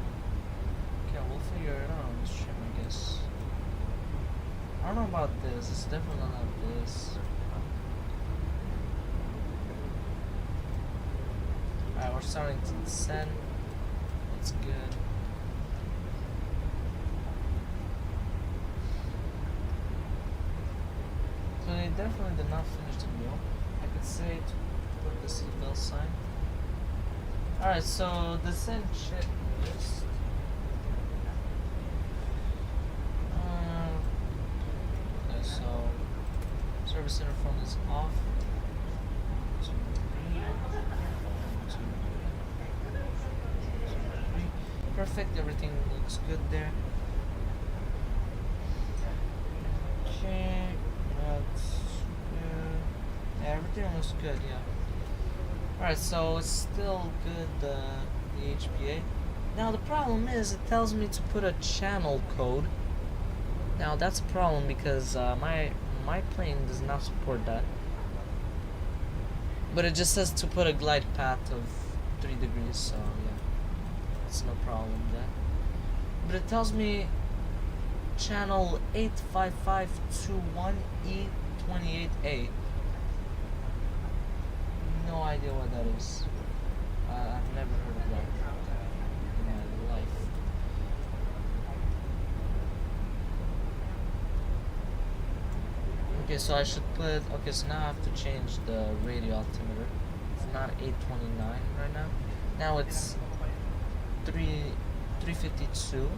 Okay, we'll figure it out on the stream, I guess. I don't know about this. It's definitely not this. Alright, we're starting to descend. That's good. So they definitely did not finish the meal. I could say to put the seatbelt sign. Alright, so descent checklist. Okay, so service interphone is off. Perfect, everything looks good there. Okay, that's good. Yeah, everything looks good, yeah. Alright, so it's still good, the HPA. Now the problem is, it tells me to put a channel code. Now that's a problem because my plane does not support that. But it just says to put a glide path of 3 degrees, so yeah. It's no problem with that. But it tells me channel 85521E28A. No idea what that is. I've never heard of that in my life. Okay, so I should put. Okay, so now I have to change the radio altimeter. It's not 829 right now. Now it's 352.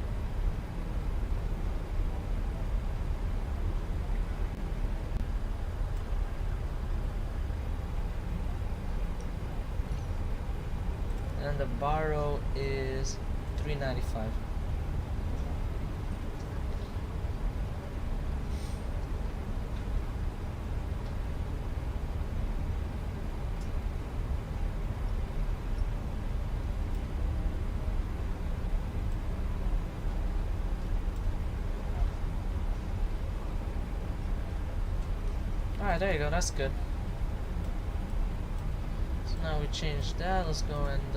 And the baro is 395. Alright, there you go, that's good. So now we change that, let's go and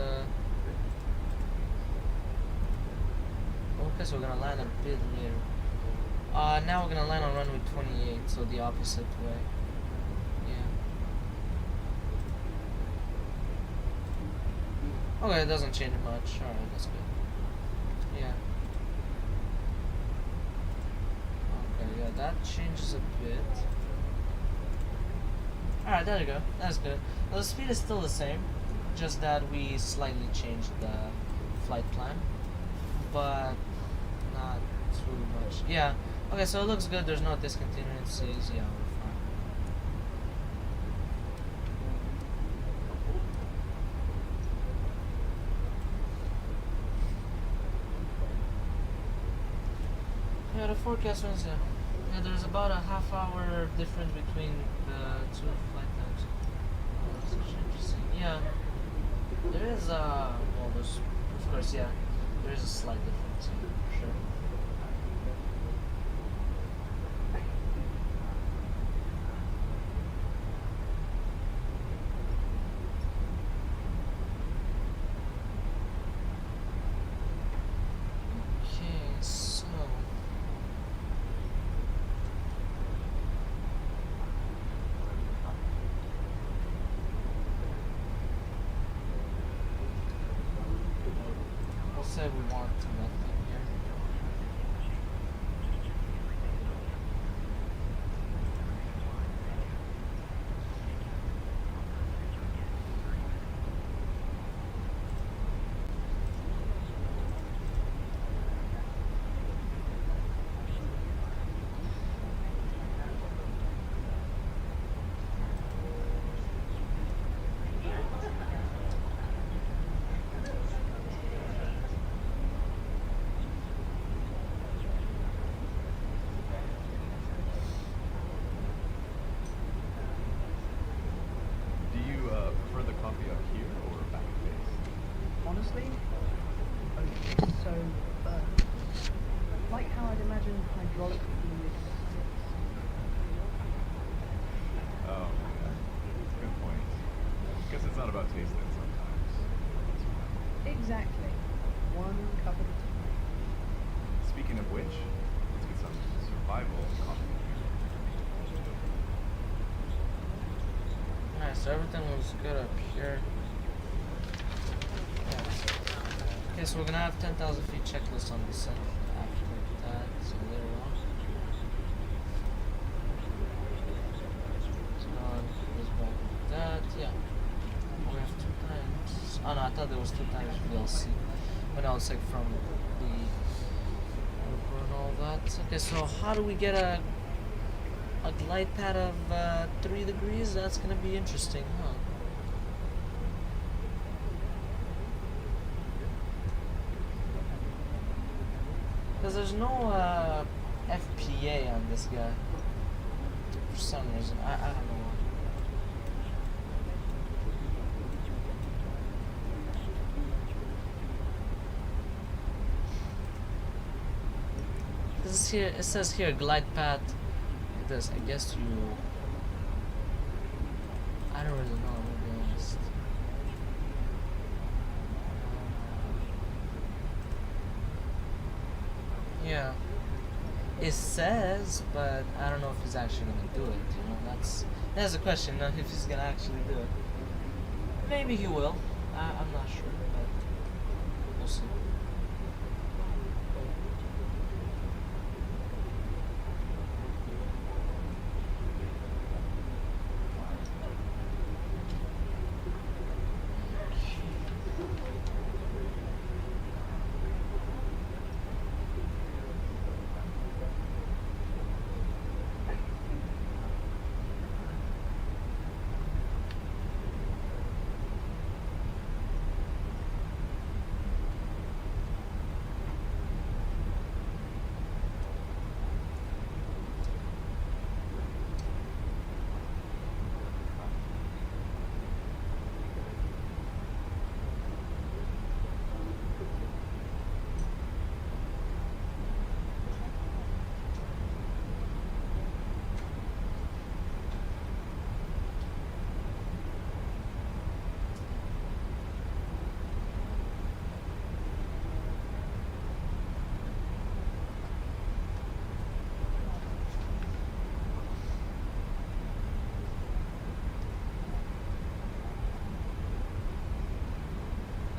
okay, so we're gonna land a bit later. Now we're gonna land on runway 28, so the opposite way. Yeah. Okay, it doesn't change much. Alright, that's good. Yeah. Okay, yeah, that changes a bit. Alright, there you go. That's good. Well, the speed is still the same, just that we slightly changed the flight plan, but not too much. Yeah. Okay, so it looks good. There's no discontinuancies. Yeah, we're fine. Yeah, the forecast ones. Yeah. Yeah, there's about a half-hour difference between the two flight times. Oh, that's interesting. Yeah, there is well, there's, of course, yeah, there is a slight difference, yeah, for sure. Okay, so. Say we want nothing here. hydraulic fluid. Oh, yeah. Good point. Guess it's not about taste then sometimes. Exactly. One cup at a time. Speaking of which, let's get some survival coffee here. Alright, so everything looks good up here. Yeah. Okay, so we're gonna have 10,000 feet checklist on descent after that, so later on. So now it goes back like that, yeah. We have 2 times. Oh no, I thought there was 2 times VLC. But now it's like from the airport and all that. Okay, so how do we get a glide pad of 3 degrees? That's gonna be interesting, huh? Because there's no FPA on this guy. For some reason. I don't know why. This is here, it says here glide path. It does, I guess you... I don't really know, I'm gonna be honest. Yeah. It says, but I don't know if he's actually gonna do it, you know, that's the question, if he's gonna actually do it. Maybe he will. I'm not sure, but we'll see.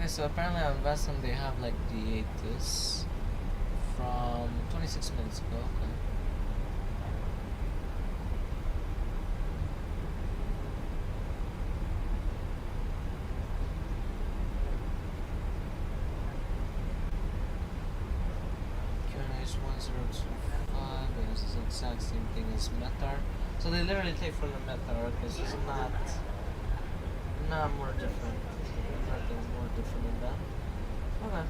Okay, so apparently on Vesam they have like D8 from 26 minutes ago. Okay. QNH 1025 is the exact same thing as Metar. So they literally take from the Metar because it's not more different. Nothing more different than that. Okay.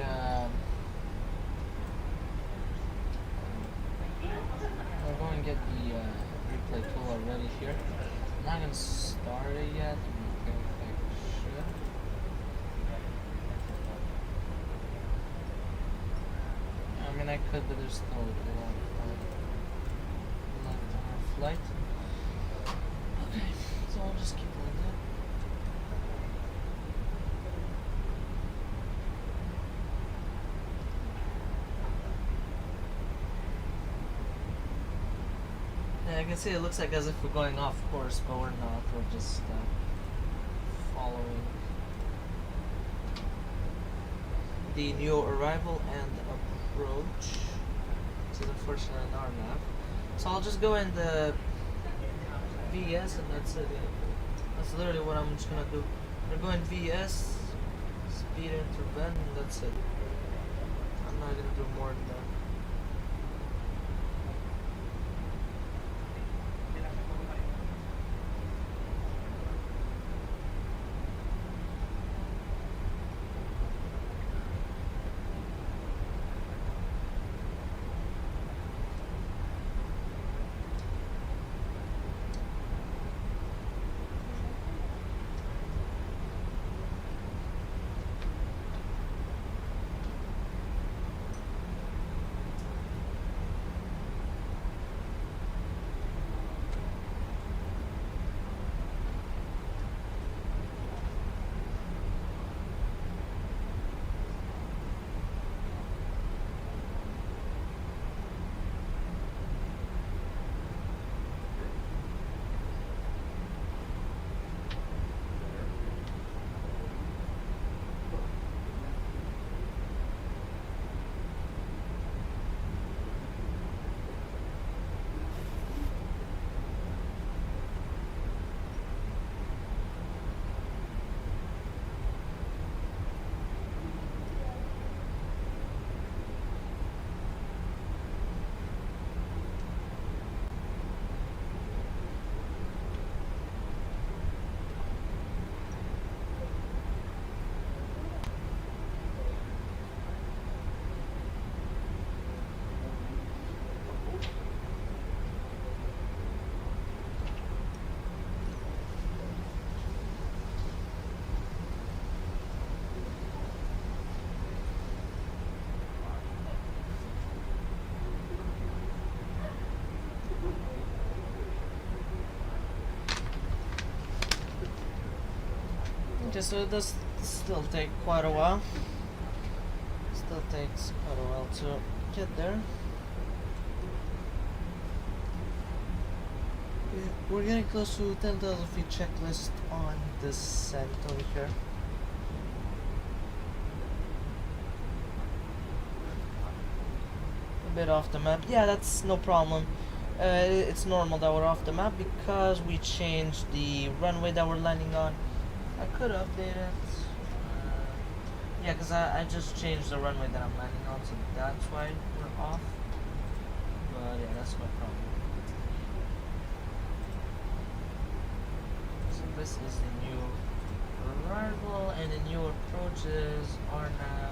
I'll go and get the replay tool already here. I'm not gonna start it yet. I think I should. I mean, I could, but there's still a lot of time left on our flight. Okay, so I'll just keep like that. Yeah, I can see it looks like as if we're going off course, but we're not. We're just following the new arrival and approach. This is unfortunately an RNAV. So I'll just go in the VS and that's it. Yeah. That's literally what I'm just gonna do. I'm gonna go in VS, speed intervent, and that's it. I'm not gonna do more than that. Okay, so it does still take quite a while. Still takes quite a while to get there. We're getting close to 10,000 feet checklist on descent over here. A bit off the map. Yeah, that's no problem. It's normal that we're off the map because we changed the runway that we're landing on. I could update it. Yeah, because I just changed the runway that I'm landing on, so that's why we're off. But yeah, that's no problem. So this is the new arrival, and the new approaches are now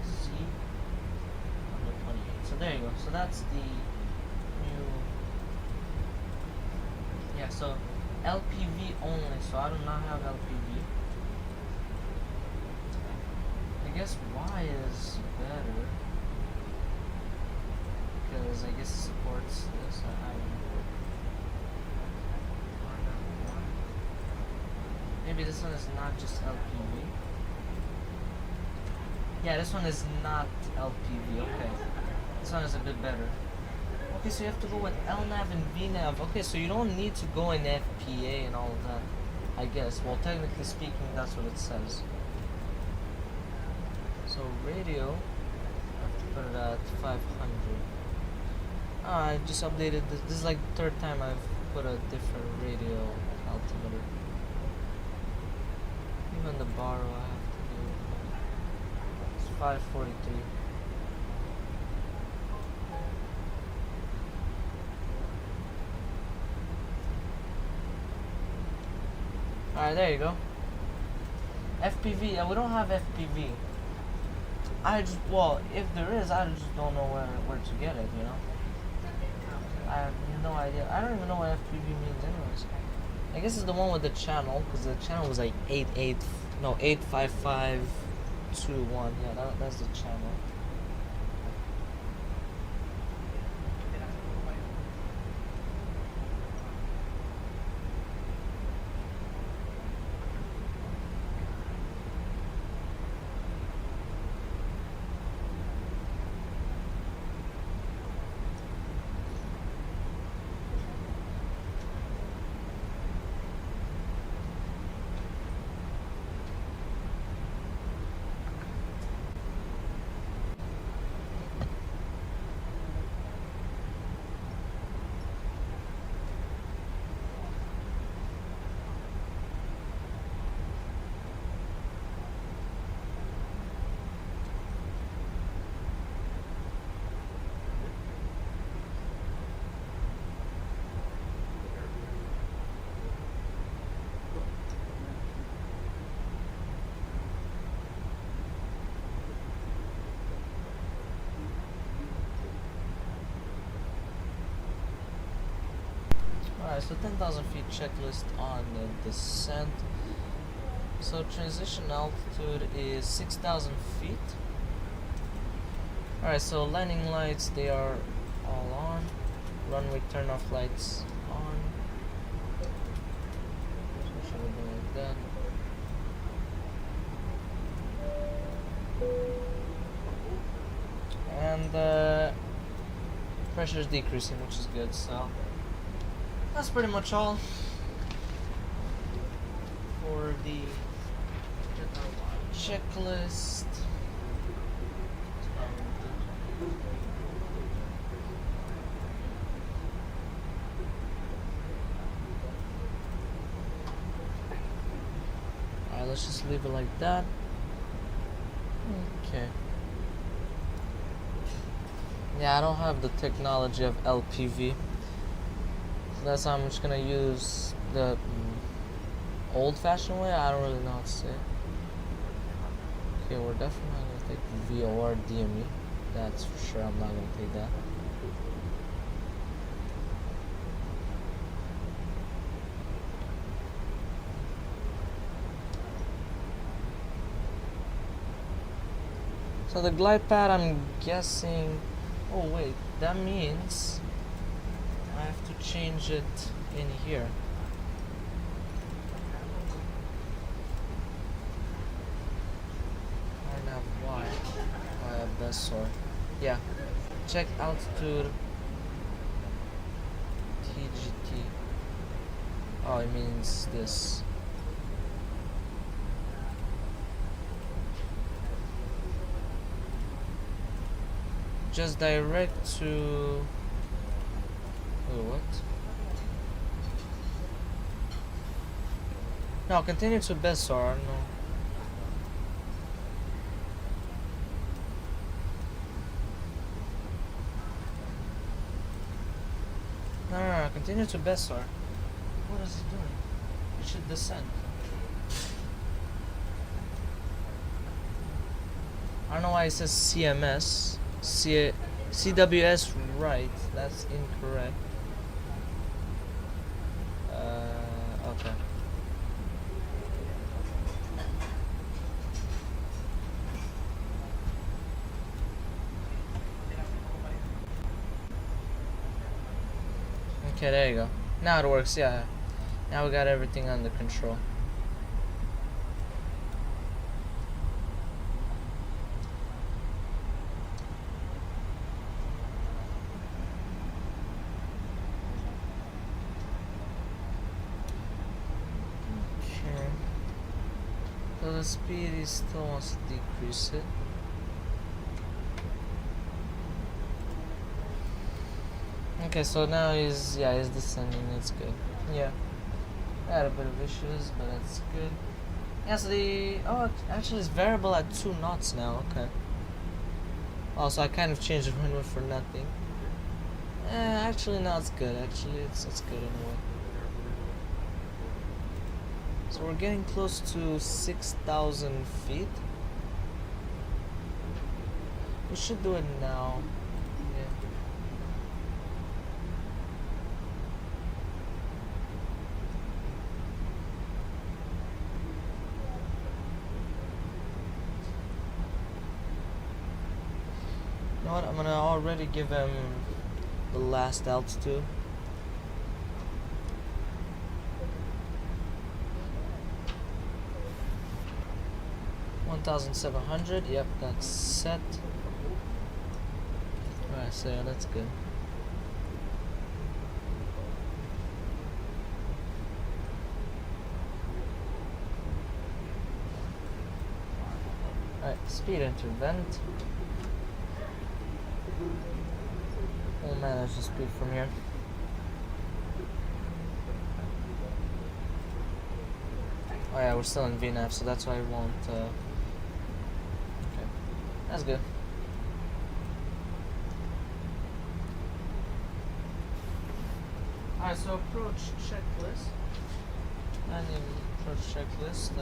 C 128. So there you go. So that's the new. Yeah, so LPV only, so I do not have LPV. I guess Y is better because I guess it supports this. I don't know. Maybe this one is not just LPV. Yeah, this one is not LPV. Okay, this one is a bit better. Okay, so you have to go with LNAV and VNAV. Okay, so you don't need to go in FPA and all of that, I guess. Well, technically speaking, that's what it says. So radio, I have to put it at 500. I just updated this. This is like the third time I've put a different radio altimeter. Even the baro I have to do. It's 543. Alright, there you go. FPV, we don't have FPV. I just, well, if there is, I just don't know where to get it, you know? I have no idea. I don't even know what FPV means anyways. I guess it's the one with the channel, because the channel was like 85521. Yeah, that's the channel. Alright, so 10,000 feet checklist on the descent. So transition altitude is 6,000 feet. Alright, so landing lights, they are all on. Runway turn off lights on. So should we do like that? And pressure is decreasing, which is good, so that's pretty much all for the checklist. Alright, let's just leave it like that. Okay. Yeah, I don't have the technology of LPV. That's how I'm just gonna use the old-fashioned way. I don't really know how to say it. Okay, we're definitely not gonna take VOR DME. That's for sure. I'm not gonna take that. So the glide pad, I'm guessing. Oh wait, that means I have to change it in here. I don't have why. I have that sort. Yeah. Check altitude. TGT. Oh, it means this. Just direct to. Oh, what? No, continue to Bessar. No. No, continue to Bessar. What is it doing? It should descend. I don't know why it says CMS. CWS right. That's incorrect. Okay. Okay, there you go. Now it works, yeah. Now we got everything under control. So the speed is still wants to decrease it. Okay, so now he's descending. It's good. Yeah, I had a bit of issues, but it's good. Yeah, so actually it's variable at 2 knots now. Okay. Also, I kind of changed the runway for nothing. Actually, no, it's good. Actually, it's good anyway. So we're getting close to 6,000 feet. We should do it now. Yeah. You know what? I'm gonna already give him the last altitude. 1,700. Yep, that's set. Alright, so yeah, that's good. Alright, speed intervent. We'll manage the speed from here. Oh yeah, we're still in VNAV, so that's why I won't. Okay, that's good. Alright, so approach checklist. And the approach checklist.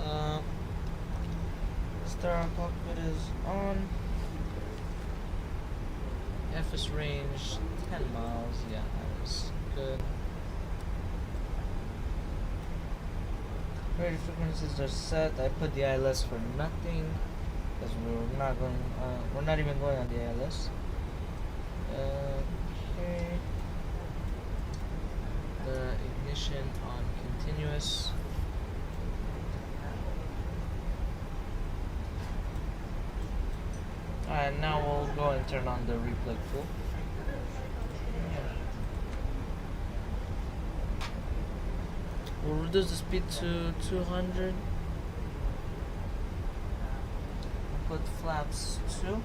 Star cockpit is on. FS range 10 miles. Yeah, that is good. Radio frequencies are set. I put the ILS for nothing because we're not going. We're not even going on the ILS. Okay. The ignition on continuous. Alright, now we'll go and turn on the replug full. We'll reduce the speed to 200. Put flaps 2.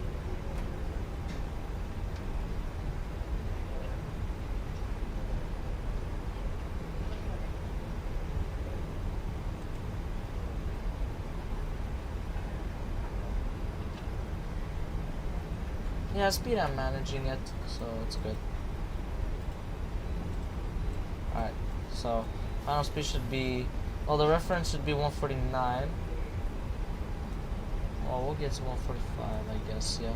Yeah, speed I'm managing it, so it's good. Alright, so final speed should be, well, the reference should be 149. Well, we'll get to 145, I guess, yeah.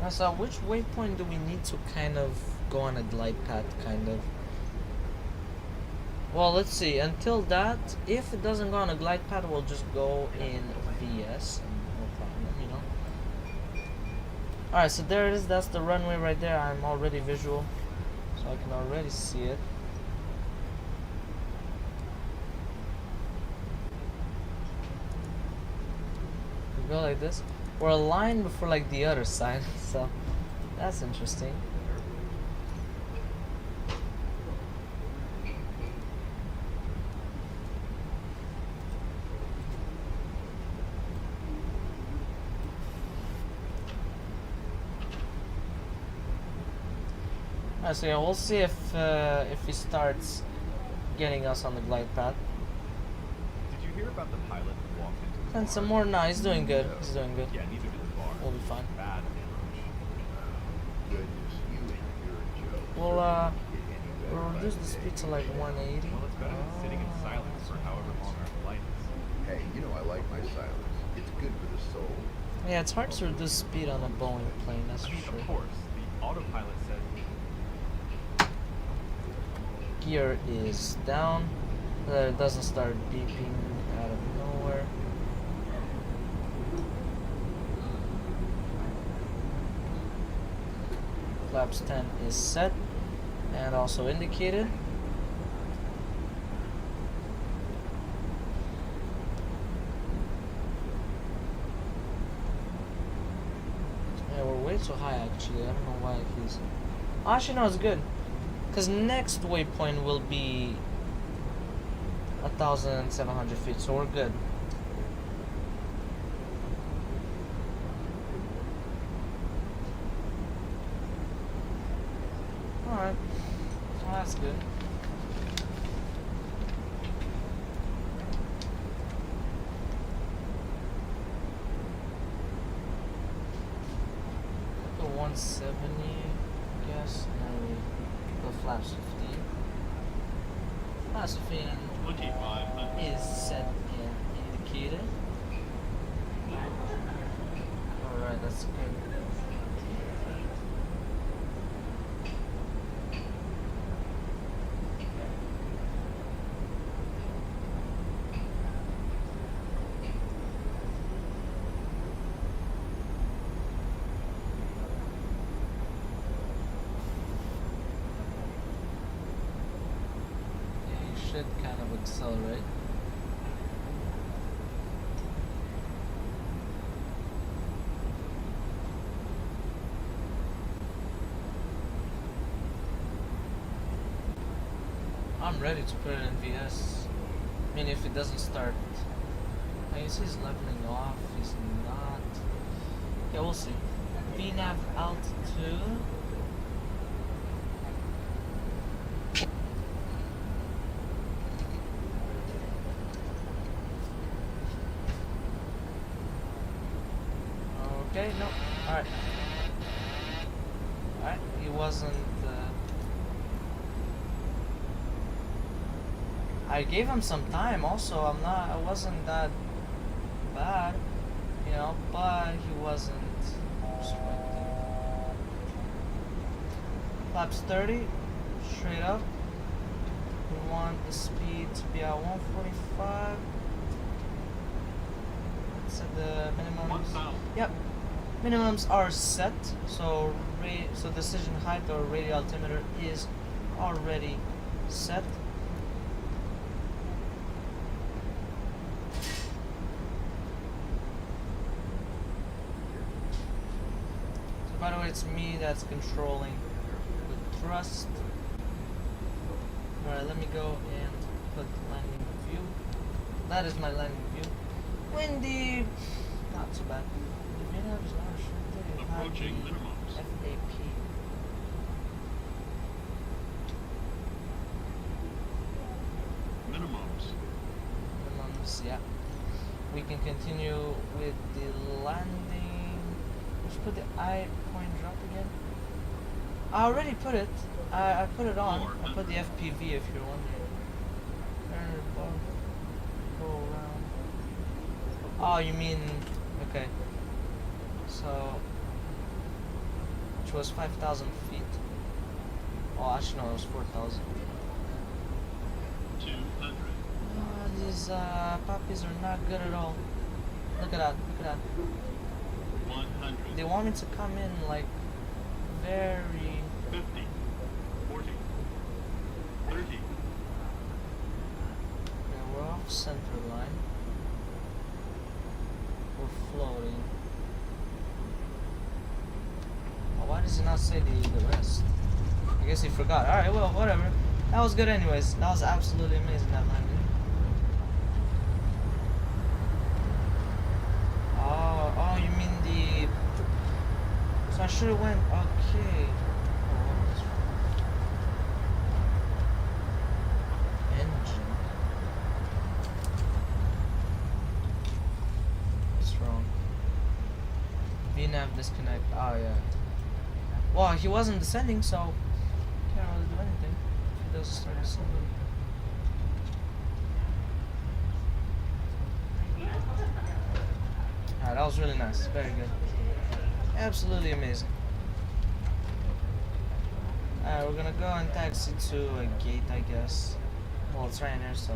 Now, so which waypoint do we need to kind of go on a glide path, kind of? Well, let's see. Until that, if it doesn't go on a glide path, we'll just go in VS. No problem, you know. Alright, so there it is. That's the runway right there. I'm already visual, so I can already see it. We go like this. We're aligned before like the other side, so that's interesting. So yeah, we'll see if he starts getting us on the glide path. Did you hear about the pilot who walked into the And bar? some more. No, he's doing good. He's doing good. Yeah, neither did the bar. We'll be fine. Bad approach. Goodness, you and your joke. We'll reduce the speed to like 180. Well, it's better than sitting in silence for however long our flight is. Hey, you know I like my silence. It's good for the soul. Yeah, it's hard to reduce speed on a Boeing plane, that's I for mean, sure. of course, the autopilot says Gear is down. It doesn't start beeping out of nowhere. Flaps 10 is set and also indicated. Yeah, we're way too high actually. I don't know why he's... Actually, no, it's good. Because next waypoint will be 1,700 feet, so we're good. Alright, well, that's good. Go 170, I guess, and then we go flaps 15. Pacific 2500. is set and indicated. Alright, that's good. Yeah, you should kind of accelerate. I'm ready to put it in VS. I mean, if it doesn't start. I guess he's leveling off, he's not. Yeah, we'll see. VNAV altitude. Okay, no. Alright. Alright, he wasn't. I gave him some time also. I wasn't that bad, you know, but he wasn't sprinting. Flaps 30, straight up. We want the speed to be at 145. Set the minimums. 1000. Yep, minimums are set. So decision height or radial altimeter is already set. By the way, it's me that's controlling the thrust. Alright, let me go and put landing view. That is my landing view. Windy, not too bad. The VNAV is not sure. Approaching minimums. FAP. Minimums. Minimums, yeah. We can continue with the landing. Let's put the eye point drop again. I already put it. I put it on. I put the FPV if you're wondering. Turn above. Go around. Oh, you mean okay. So which was 5,000 feet. Oh, actually no, it was 4,000. 200. These puppies are not good at all. Look at that. Look at that. 100. They want me to come in like very. 50. 40. 30. Yeah, we're off center line. We're floating. Oh, why does he not say the rest? I guess he forgot. Alright, well, whatever. That was good anyways. That was absolutely amazing, that landing. Oh, you mean the... So I should have went... Okay. Engine. What's wrong? VNAV disconnect. Oh, yeah. Well, he wasn't descending, so... Can't really do anything. If he doesn't start descending. Alright, that was really nice. Very good. Absolutely amazing. Alright, we're gonna go and taxi to a gate, I guess. Well, it's right here, so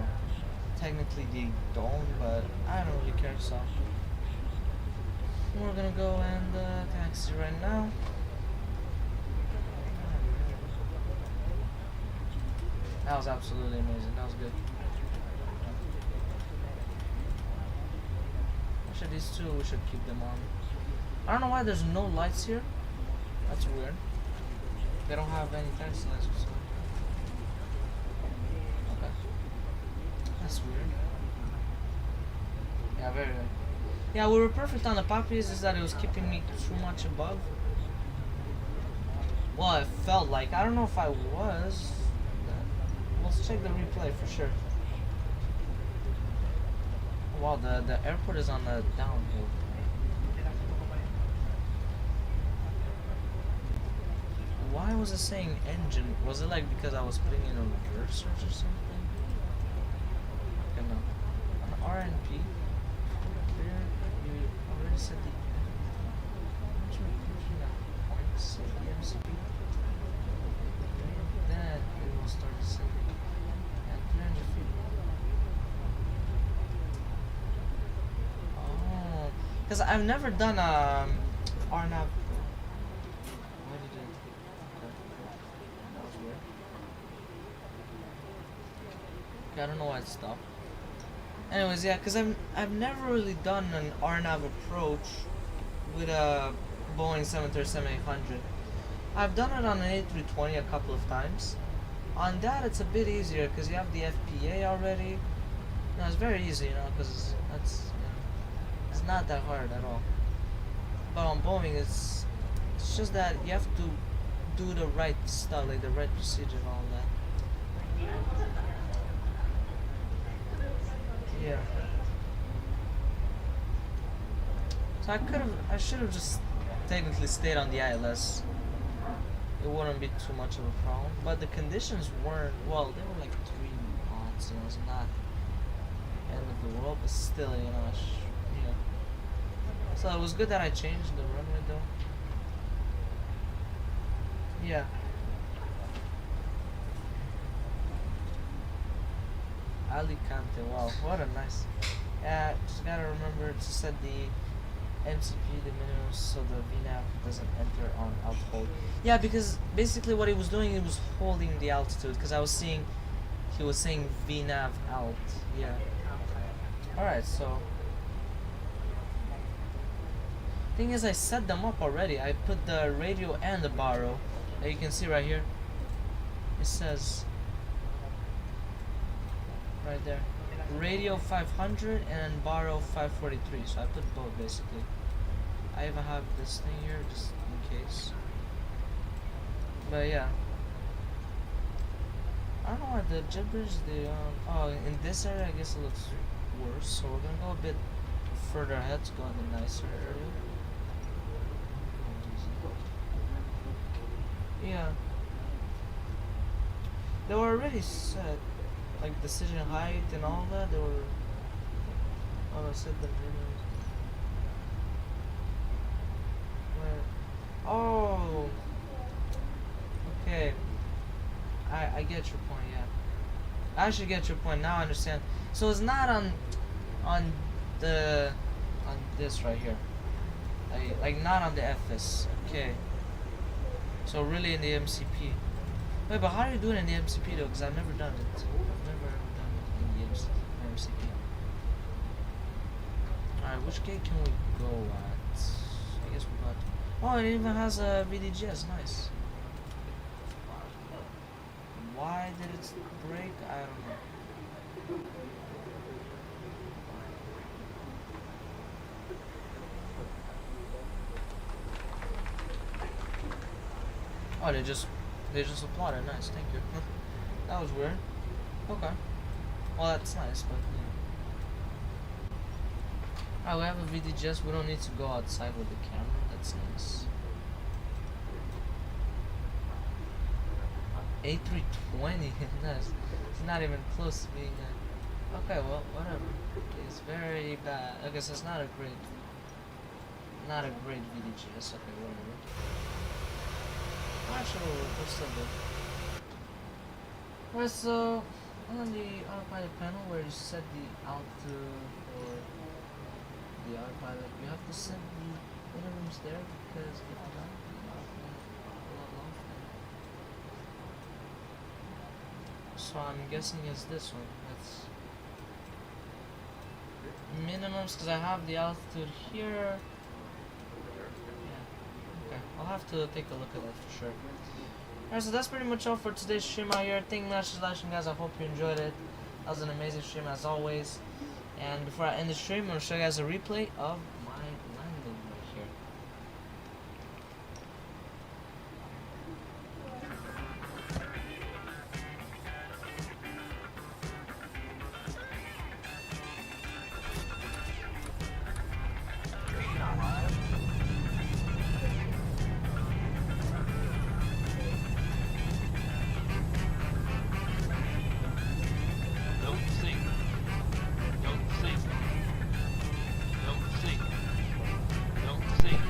technically they don't, but I don't really care, so we're gonna go and taxi right now. That was absolutely amazing. That was good. Actually, these two, we should keep them on. I don't know why there's no lights here. That's weird. They don't have any taxi lights or something. Okay. That's weird. Yeah, very good. Yeah, we were perfect on the puppies, is that it was keeping me too much above. Well, it felt like. I don't know if I was. Let's check the replay for sure. Wow, the airport is on the downhill. Why was it saying engine? Was it like because I was putting in a reverse or something? RNP. Here you already set the points of the MCP. Then it will start descending at 300 feet. Oh, because I've never done RNAV. Why did it? That was weird. Okay, I don't know why it stopped. Anyways, yeah, because I've never really done an RNAV approach with a Boeing 737-800. I've done it on an A320 a couple of times. On that, it's a bit easier because you have the FPA already. No, it's very easy, because it's not that hard at all. But on Boeing, it's just that you have to do the right stuff, like the right procedure and all that. Yeah. So I should have just technically stayed on the ILS. It wouldn't be too much of a problem. But the conditions weren't, well, they were like 3 knots, it's not end of the world, but still, yeah. So it was good that I changed the runway though. Yeah. Alicante, wow, what a nice. Yeah, just gotta remember to set the MCP the minimum so the VNAV doesn't enter on outhold. Yeah, because basically what he was doing, he was holding the altitude, because I was seeing he was saying VNAV out. Yeah. Alright, so thing is, I set them up already. I put the radio and the baro. You can see right here. It says right there, radio 500 and baro 543. So I put both basically. I even have this thing here just in case. But yeah, I don't know why the jet bridge. Oh, in this area I guess it looks worse. So we're gonna go a bit further ahead to go in the nicer area. Yeah, they were already set, like decision height and all that. They were. Oh, I said the minimum. Where? Oh. Okay. I get your point. Yeah. I actually get your point now. I understand. So it's not on this right here. Like not on the FS. Okay. So really in the MCP. Wait, but how are you doing in the MCP though? Because I've never done it. I've never ever done it in the MCP. Alright, which gate can we go at? I guess we got. Oh, it even has a VDGS. Nice. Why did it break? I don't know. Oh, they just applauded. Nice, thank you. That was weird. Okay. Well, that's nice, but yeah. Alright, we have a VDGS. We don't need to go outside with the camera. That's nice. A320. Nice. It's not even close to being. Okay, well, whatever. It's very bad. I guess it's not a great VDGS. Okay, whatever. Actually, we'll still do. Alright, so on the autopilot panel where you set the altitude or the autopilot, you have to set the minimums there because if not, the autopilot will not long. So I'm guessing it's this one. That's minimums because I have the altitude here. I'll have to take a look at that for sure. Alright, so that's pretty much all for today's stream out here. Thank you much for watching, guys. I hope you enjoyed it. That was an amazing stream as always. And before I end the stream, I'm going to show you guys a replay of my landing right here. Don't sink. Don't sink.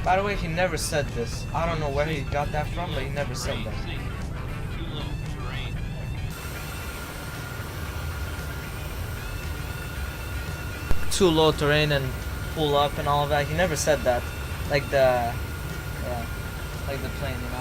By the way, he never said this. I don't know where he got that from, but he never said that. Too low. Terrain. Too low terrain and pull up and all of that. He never said that. Like the, yeah, like the plane, you know.